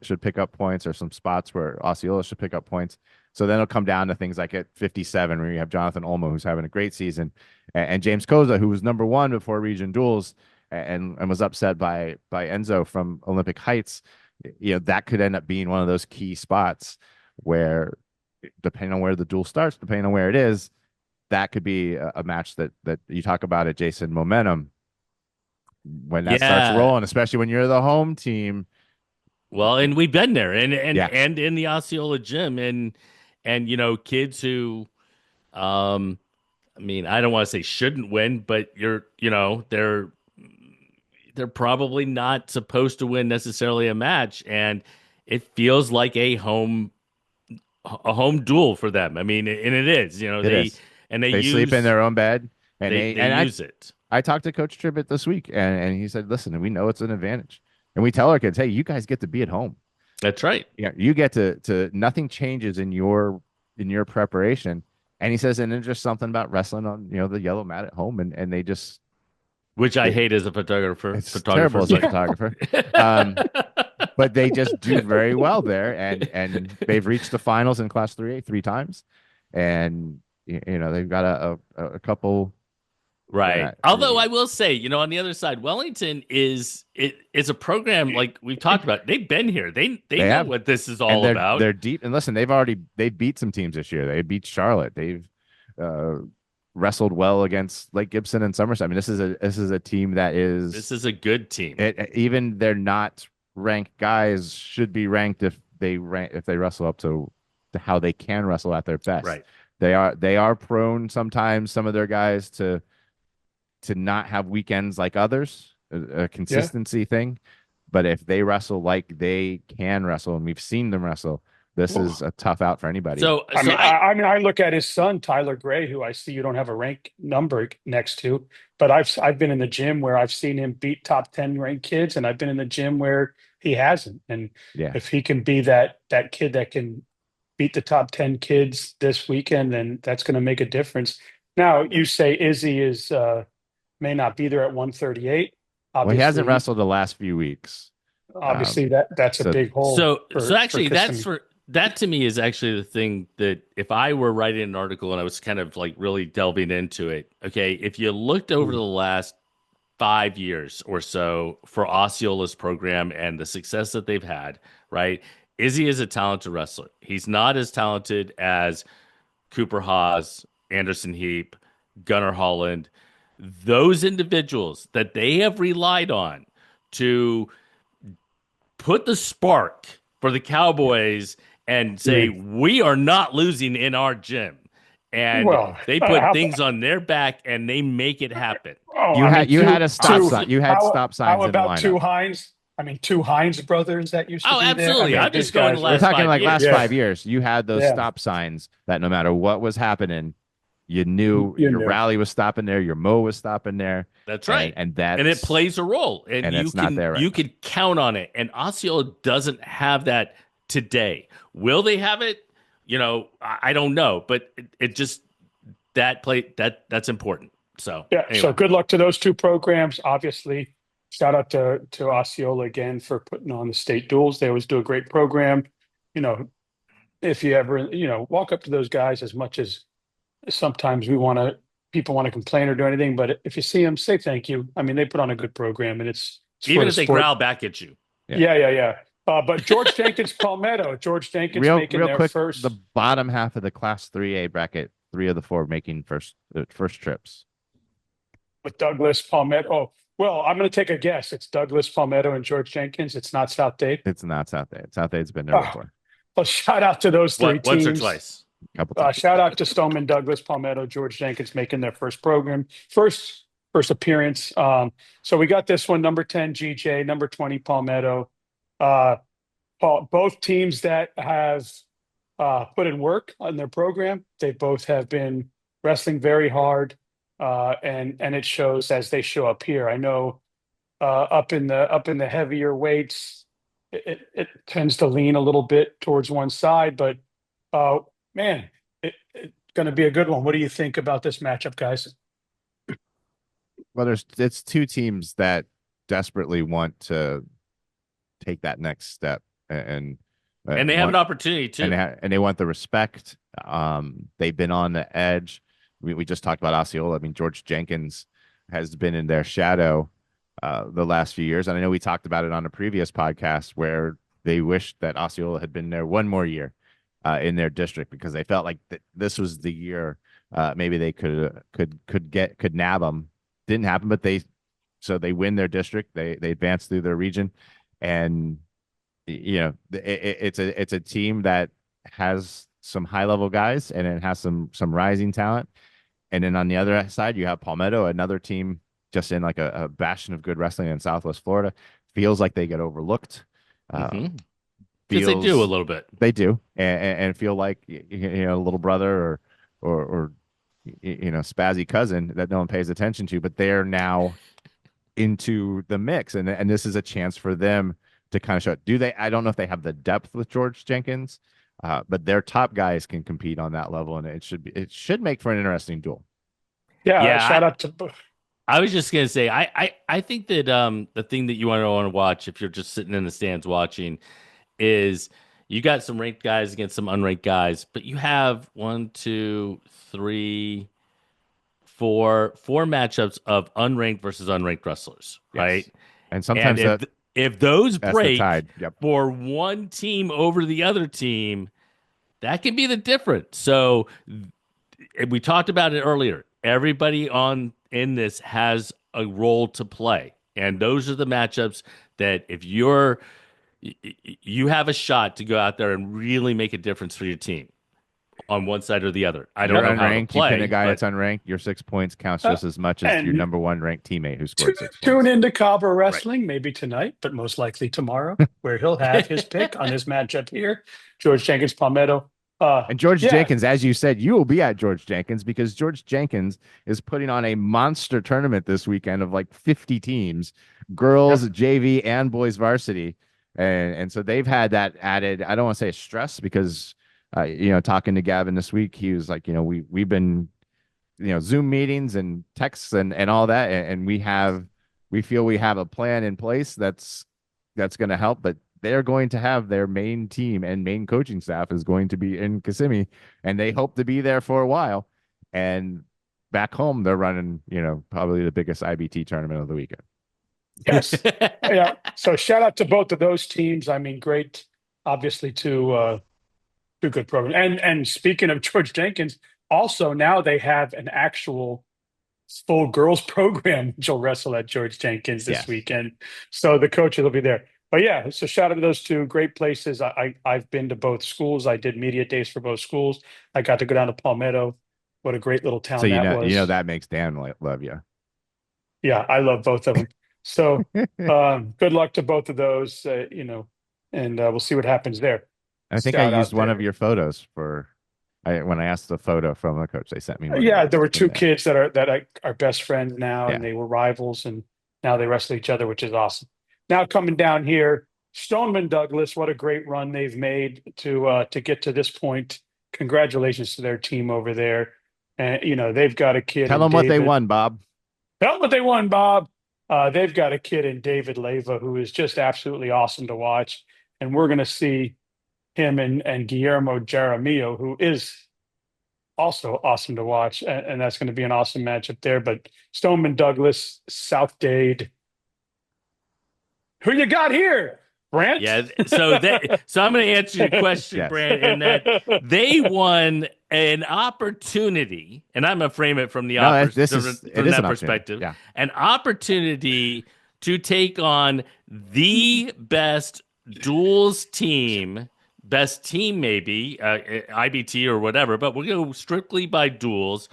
should pick up points, or some spots where Osceola should pick up points. So then it'll come down to things like at 57, where you have Jonathan Olmo, who's having a great season, and James Koza, who was number 1 before region duels, and was upset by Enzo from Olympic Heights. You know, that could end up being one of those key spots where, depending on where the duel starts, depending on where it is, that could be a match that you talk about it, Jason, momentum. When that starts rolling, especially when you're the home team. Well, and we've been there, and Yeah. and in the Osceola gym, and kids who, I mean, I don't want to say shouldn't win, but they're probably not supposed to win necessarily a match, and it feels like a home duel for them. I mean, and it is. They sleep in their own bed, and they use it. I talked to Coach Tribbett this week, and he said, "Listen, we know it's an advantage, and we tell our kids, hey, you guys get to be at home. That's right. Yeah, you get to nothing changes in your preparation." And he says, and there's just something about wrestling on the yellow mat at home, and they just, which I hate as a photographer. It's terrible as a photographer. But they just do very well there, and they've reached the finals in Class 3A 3 times, and they've got a couple. Right. Although I will say, on the other side, Wellington is a program like we've talked about. They've been here. They know what this is all about. They're deep. And listen, they beat some teams this year. They beat Charlotte. They've wrestled well against Lake Gibson and Somerset. I mean, this is a team that is. This is a good team. Even they're not ranked guys should be ranked if they wrestle up to how they can wrestle at their best. Right. They are prone sometimes, some of their guys, to not have weekends like others, a consistency thing. But if they wrestle like they can wrestle, and we've seen them wrestle, this is a tough out for anybody. I look at his son, Tyler Gray, who I see you don't have a rank number next to, but I've been in the gym where I've seen him beat top 10 ranked kids, and I've been in the gym where he hasn't. And if he can be that kid that can beat the top 10 kids this weekend, then that's going to make a difference. Now, you say Izzy is may not be there at 138. Well, he hasn't wrestled the last few weeks. Obviously, that's a big hole. So actually, that to me is actually the thing that if I were writing an article and I was kind of like really delving into it, okay, if you looked over the last 5 years or so for Osceola's program and the success that they've had, right? Izzy is a talented wrestler. He's not as talented as Cooper Haas, Anderson Heap, Gunnar Holland. Those individuals that they have relied on to put the spark for the Cowboys and say, we are not losing in our gym. And they put things on their back and they make it happen. You had a stop sign. You had stop signs. How about two Hines? I mean, two Hines brothers that used to be absolutely. there. I'm just going the last We're talking like 5 years. last 5 years. You had those stop signs that no matter what was happening, you knew your rally was stopping there, your Mo was stopping there. That's right. And it plays a role. And it's not there right you now. could count on it. And Osceola doesn't have that today. Will they have it I don't know, but it just that's important. So Yeah. anyway. So good luck to those two programs. Obviously, shout out to Osceola again for putting on the state duels. They always do a great program. You know, if you ever, walk up to those guys, as much as sometimes people want to complain or do anything, but if you see them, say thank you. I mean, they put on a good program, and it's for Even the if they sport. growl back at you. Yeah. But George Jenkins, Palmetto, George Jenkins making real their quick, first. the bottom half of the Class 3A bracket, 3 of the 4 making first trips. With Douglas, Palmetto. Oh, well, I'm going to take a guess. It's Douglas, Palmetto, and George Jenkins. It's not South Dade. It's not South Dade. South Dade's been there before. Well, shout out to those three Once or teams. twice. A couple times. Shout out to Stoneman, Douglas, Palmetto, George Jenkins making their first program, first appearance. So we got this one, number 10 GJ, number 20 Palmetto. Both teams that have put in work on their program. They both have been wrestling very hard, and it shows as they show up here. I know up in the heavier weights, it tends to lean a little bit towards one side, but man, it's going to be a good one. What do you think about this matchup, guys? Well, it's two teams that desperately want to take that next step, and they have an opportunity too, and they want the respect. They've been on the edge. We just talked about Osceola. I mean, George Jenkins has been in their shadow the last few years, and I know we talked about it on a previous podcast where they wished that Osceola had been there one more year in their district, because they felt like this was the year maybe they could nab them. Didn't happen, but they win their district. They advance through their region, and it's a team that has some high level guys, and it has some rising talent. And then on the other side, you have Palmetto, another team just in like a bastion of good wrestling in Southwest Florida. Feels like they get overlooked. Because they do a little bit. They do, and feel like a little brother or spazzy cousin that no one pays attention to, but they're now into the mix, and this is a chance for them to kind of show. I don't know if they have the depth with George Jenkins, but their top guys can compete on that level, and it should make for an interesting duel. Yeah. Shout out to. I was just gonna say, I think that the thing that you want to watch if you're just sitting in the stands watching is you got some ranked guys against some unranked guys, but you have 1, 2, 3, 4 matchups of unranked versus unranked wrestlers, right? Yes. And sometimes if those break yep, for one team over the other team, that can be the difference. So we talked about it earlier. Everybody in this has a role to play, and those are the matchups that if you have a shot to go out there and really make a difference for your team on one side or the other. I don't know how to play. You pin a guy that's unranked, your 6 points counts just as much as your number 1 ranked teammate who scored 6 points. Tune into Kabra Wrestling, maybe tonight, but most likely tomorrow, where he'll have his pick on this matchup here. George Jenkins, Palmetto. And George Jenkins, as you said, you will be at George Jenkins, because George Jenkins is putting on a monster tournament this weekend of like 50 teams, girls, JV, and boys varsity. And so they've had that added, I don't want to say stress, because talking to Gavin this week, he was like, we've been, Zoom meetings and texts and all that. And we feel we have a plan in place that's going to help, but they're going to have their main team and main coaching staff is going to be in Kissimmee, and they hope to be there for a while. And back home, they're running, probably the biggest IBT tournament of the weekend. Yes. Yeah. So shout out to both of those teams. I mean, great, obviously, two good programs. And speaking of George Jenkins, also now they have an actual full girls program which will wrestle at George Jenkins this weekend. So the coaches will be there. But yeah, so shout out to those two great places. I've been to both schools. I did media days for both schools. I got to go down to Palmetto. What a great little town that was. That makes Dan love you. Yeah, I love both of them. So good luck to both of those, and we'll see what happens there. I think I used one of your photos when I asked the photo from the coach. They sent me one. Yeah, there were two kids that are best friends now, and they were rivals, and now they wrestle each other, which is awesome. Now coming down here, Stoneman Douglas, what a great run they've made to get to this point. congratulations to their team over there. And, they've got a kid Tell in them what they David. won, Bob. Tell them what they won, Bob. They've got a kid in David Leyva who is just absolutely awesome to watch. And we're going to see him and Guillermo Jaramillo, who is also awesome to watch. And that's going to be an awesome matchup there. But Stoneman Douglas, South Dade. Who you got here, Brant? Yeah, so I'm going to answer your question, Yes. Brant, in that they won an opportunity, and I'm going to frame it from the No, from it is that an opportunity. perspective. Yeah. An opportunity to take on the best duels team, best team maybe, IBT or whatever, but we're going to go strictly by duels.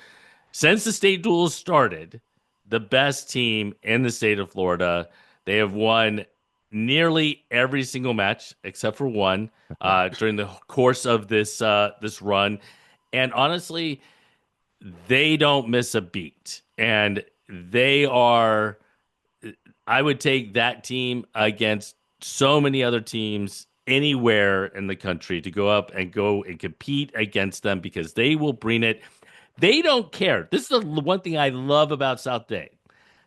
Since the state duels started, the best team in the state of Florida. They have won nearly every single match except for one during the course of this run, and honestly, they don't miss a beat. And they are, I would take that team against so many other teams anywhere in the country to go and compete against them because they will bring it. They don't care. This is the one thing I love about South Dade.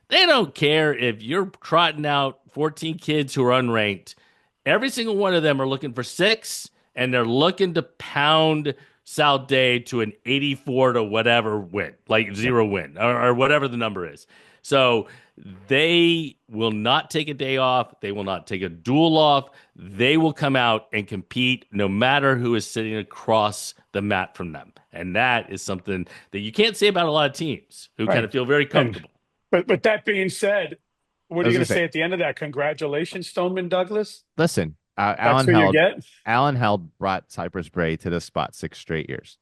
They don't care if you're trotting out 14 kids who are unranked. Every single one of them are looking for 6, and they're looking to pound South Dade to an 84 to whatever win, like 0 win, or whatever the number is. So they will not take a day off. They will not take a duel off. They will come out and compete no matter who is sitting across the mat from them. And that is something that you can't say about a lot of teams who kind of feel very comfortable. But that being said, what are you going to say say at the end of that? Congratulations, Stoneman Douglas. Listen, That's who you get. Alan Held brought Cypress Bray to this spot 6 straight years.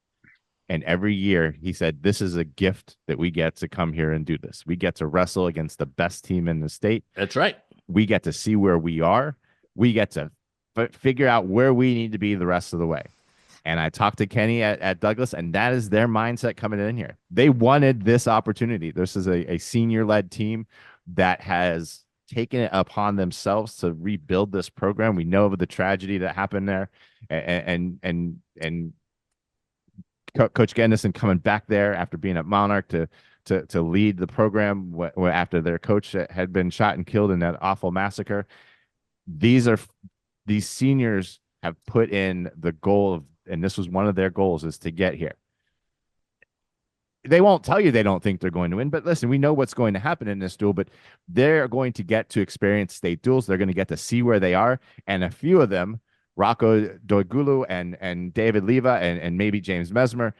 And every year he said, this is a gift that we get to come here and do this. We get to wrestle against the best team in the state. That's right. We get to see where we are. We get to figure out where we need to be the rest of the way. And I talked to Kenny at Douglas, and that is their mindset coming in here. They wanted this opportunity. This is a senior-led team that has taken it upon themselves to rebuild this program. We know of the tragedy that happened there, and Coach Gendison coming back there after being at Monarch to lead the program after their coach had been shot and killed in that awful massacre. These seniors have put in the goal of, and this was one of their goals, is to get here. They won't tell you they don't think they're going to win, but listen, we know what's going to happen in this duel, but they're going to get to experience state duels. They're going to get to see where they are. And a few of them, Rocco Doigulu and David Leva and maybe James Mesmer,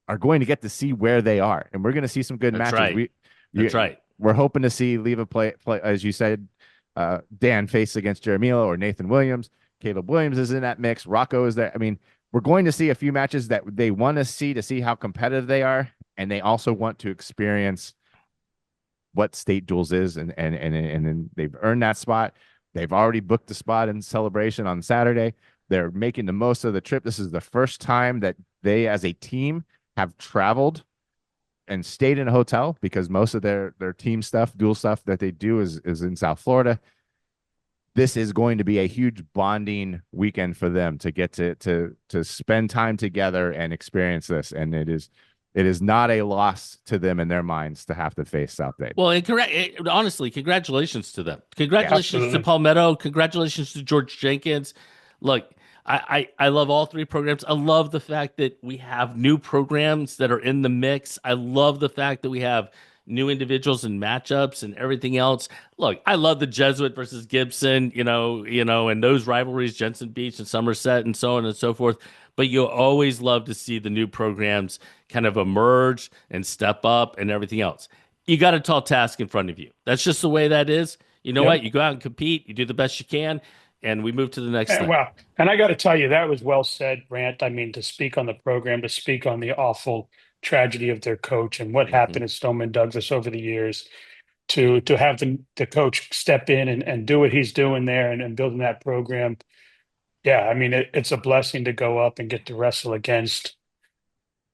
are going to get to see where they are. And we're going to see some good matches. Right. That's right. We're hoping to see Leva play, as you said, Dan face against Jaramillo or Nathan Williams. Caleb Williams is in that mix. Rocco is there. I mean, we're going to see a few matches that they want to see how competitive they are. And they also want to experience what state duels is. And they've earned that spot. They've already booked the spot in Celebration on Saturday. They're making the most of the trip. This is the first time that they, as a team, have traveled and stayed in a hotel, because most of their team stuff, dual stuff that they do is in South Florida. This is going to be a huge bonding weekend for them to get to spend time together and experience this. And it is not a loss to them in their minds to have to face South Dade. Well, and honestly, congratulations to them. Congratulations to Palmetto. Congratulations to George Jenkins. Look, I love all 3 programs. I love the fact that we have new programs that are in the mix. I love the fact that we have new individuals and matchups and everything else. Look, I love the Jesuit versus Gibson, and those rivalries, Jensen Beach and Somerset and so on and so forth. But you always love to see the new programs kind of emerge and step up and everything else. You got a tall task in front of you. That's just the way that is. You know what? You go out and compete. You do the best you can. And we move to the next thing. Well, and I got to tell you, that was well said, Brant. I mean, to speak on the program, to speak on the awful tragedy of their coach and what happened at Stoneman Douglas over the years, to have the coach step in and do what he's doing there and building that program. Yeah, I mean, it's a blessing to go up and get to wrestle against,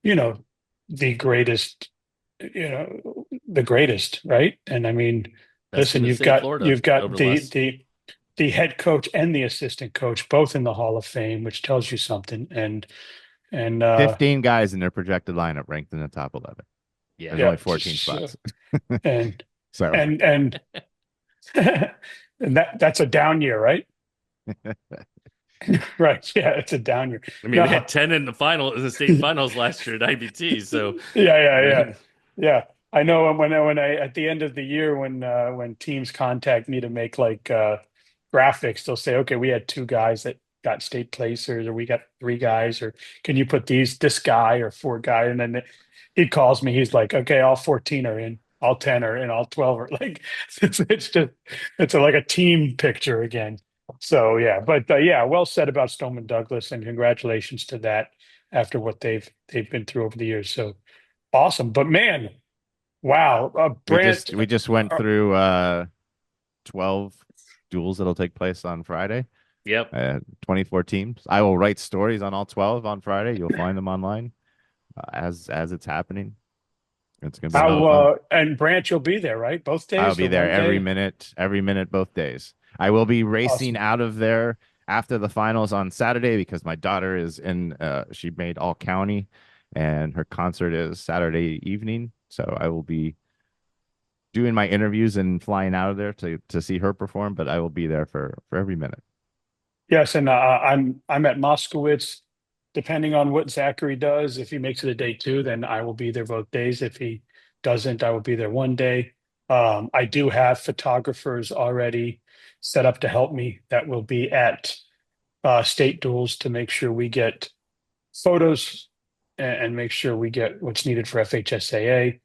the greatest, the greatest, right? And I mean, listen, you've got the head coach and the assistant coach both in the Hall of Fame, which tells you something. And And 15 guys in their projected lineup ranked in the top 11. Yeah. There's yeah, only 14 spots. and So and and that's a down year, right? Right. Yeah, it's a down year. I mean, they No. had 10 in the state finals last year at IBT. So, Yeah. Yeah. I know when I at the end of the year when teams contact me to make like graphics, they'll say, okay, we had two guys that got state placers, or we got three guys, or can you put this guy or four guy? And then he calls me, he's like, okay, all 14 are in, all 10 are in, all 12 are like it's just like a team picture again. So yeah, but yeah, well said about Stoneman Douglas, and congratulations to that after what they've been through over the years. So awesome. But man, wow, Brant, we just went through 12 duels that'll take place on Friday. yep. 24 teams. I will write stories on all 12 on Friday. You'll find them online as it's happening. It's gonna be a lot of fun. and Brant, you'll be there, right? Both days? I'll be or there one day? every minute, both days. I will be racing Awesome. out of there after the finals on Saturday because my daughter is in. She made all county, and her concert is Saturday evening. So I will be doing my interviews and flying out of there to see her perform. But I will be there for every minute. Yes, and I'm at Moskowitz. Depending on what Zachary does, if he makes it a day two, then I will be there both days. If he doesn't, I will be there one day. I do have photographers already set up to help me that will be at state duels to make sure we get photos and make sure we get what's needed for FHSAA.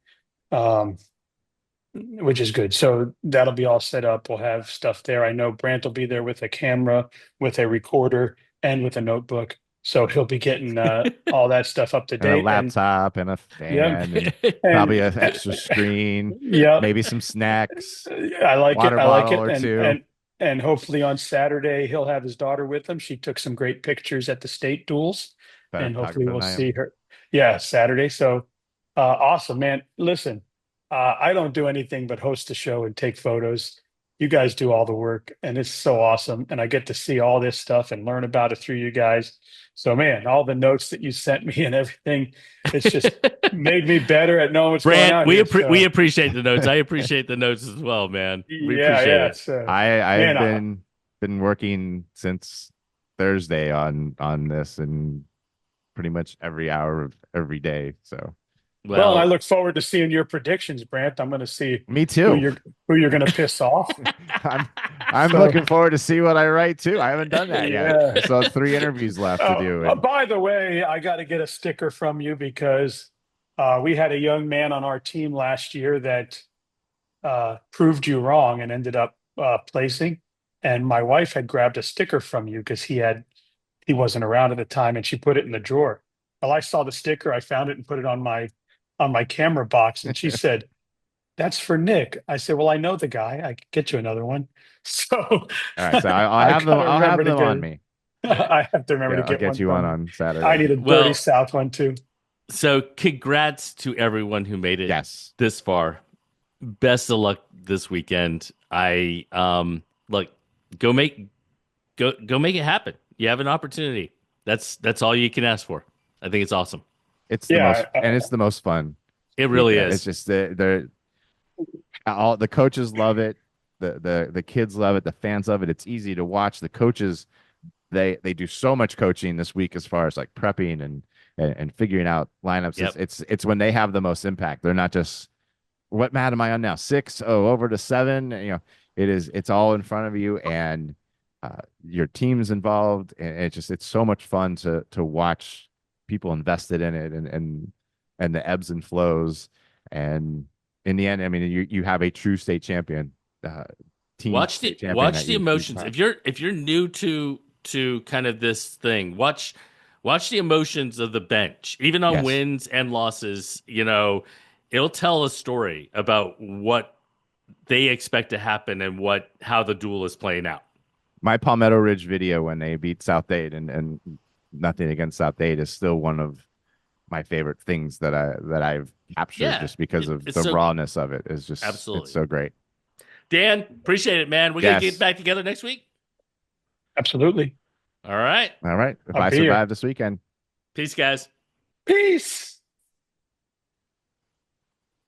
Which is good. So that'll be all set up. We'll have stuff there. I know Brant will be there with a camera, with a recorder, and with a notebook. So he'll be getting all that stuff up to And a date. laptop and a Yeah, fan and and probably an extra screen, yeah, maybe some snacks, I like it. water I like bottle it. or And two. and hopefully on Saturday he'll have his daughter with him. She took some great pictures at the state duels, and hopefully Photographer we'll than I am. see her. Yeah, Saturday. So awesome, man. Listen, I don't do anything but host the show and take photos. You guys do all the work, and it's so awesome. And I get to see all this stuff and learn about it through you guys. So, man, all the notes that you sent me and everything, it's just made me better at knowing what's going Brant, on here. So, we appreciate the notes. I appreciate the notes as well, man. We appreciate yeah. it. So, I've man, been working since Thursday on this and pretty much every hour of every day. So well, and I Well, look forward to seeing your predictions, Brant. I'm going to see me who too. you're going to piss off. I'm I'm So, looking forward to see what I write too. I haven't done that yet. yeah. I still have 3 interviews left to do. And By the way, I got to get a sticker from you because we had a young man on our team last year that proved you wrong and ended up placing. And my wife had grabbed a sticker from you because he wasn't around at the time, and she put it in the drawer. Well, I saw the sticker, I found it and put it on my camera box, and she said, "That's for Nick." I said, "Well, I know the guy. I could get you another one." So all right, so I'll I have them. gotta I'll have remember to them on me. I have to remember Yeah, to I'll get get one you one from you. on I Saturday. need a Well, Dirty South one too. so congrats to everyone who made it Yes. this far. Best of luck this weekend. I look, go make it happen. You have an opportunity. That's all you can ask for. I think it's awesome. It's the Yeah, most fun. It really Yeah, is. it's just all the coaches love it. The kids love it. The fans love it. It's easy to watch. The coaches they do so much coaching this week as far as like prepping and figuring out lineups. Yep. It's when they have the most impact. They're not just what mat am I on now? 6? Oh, over to 7. It's all in front of you and your team's involved, and it's so much fun to watch people invested in it and the ebbs and flows. And in the end, I mean, you have a true state champion. Team Watch state the champion that the you emotions. proud. If you're new to kind of this thing, watch the emotions of the bench, even on Yes. wins and losses. It'll tell a story about what they expect to happen and how the duel is playing out. My Palmetto Ridge video when they beat South Dade and nothing against South Dade is still one of my favorite things that I've captured Yeah, just because of it's the so- rawness of it. It's just Absolutely. it's so great. Dan, appreciate it, man. We're gonna Yes. get back together next week. absolutely. All right. All right. If I'll I be here. survive this weekend. Peace, guys. Peace.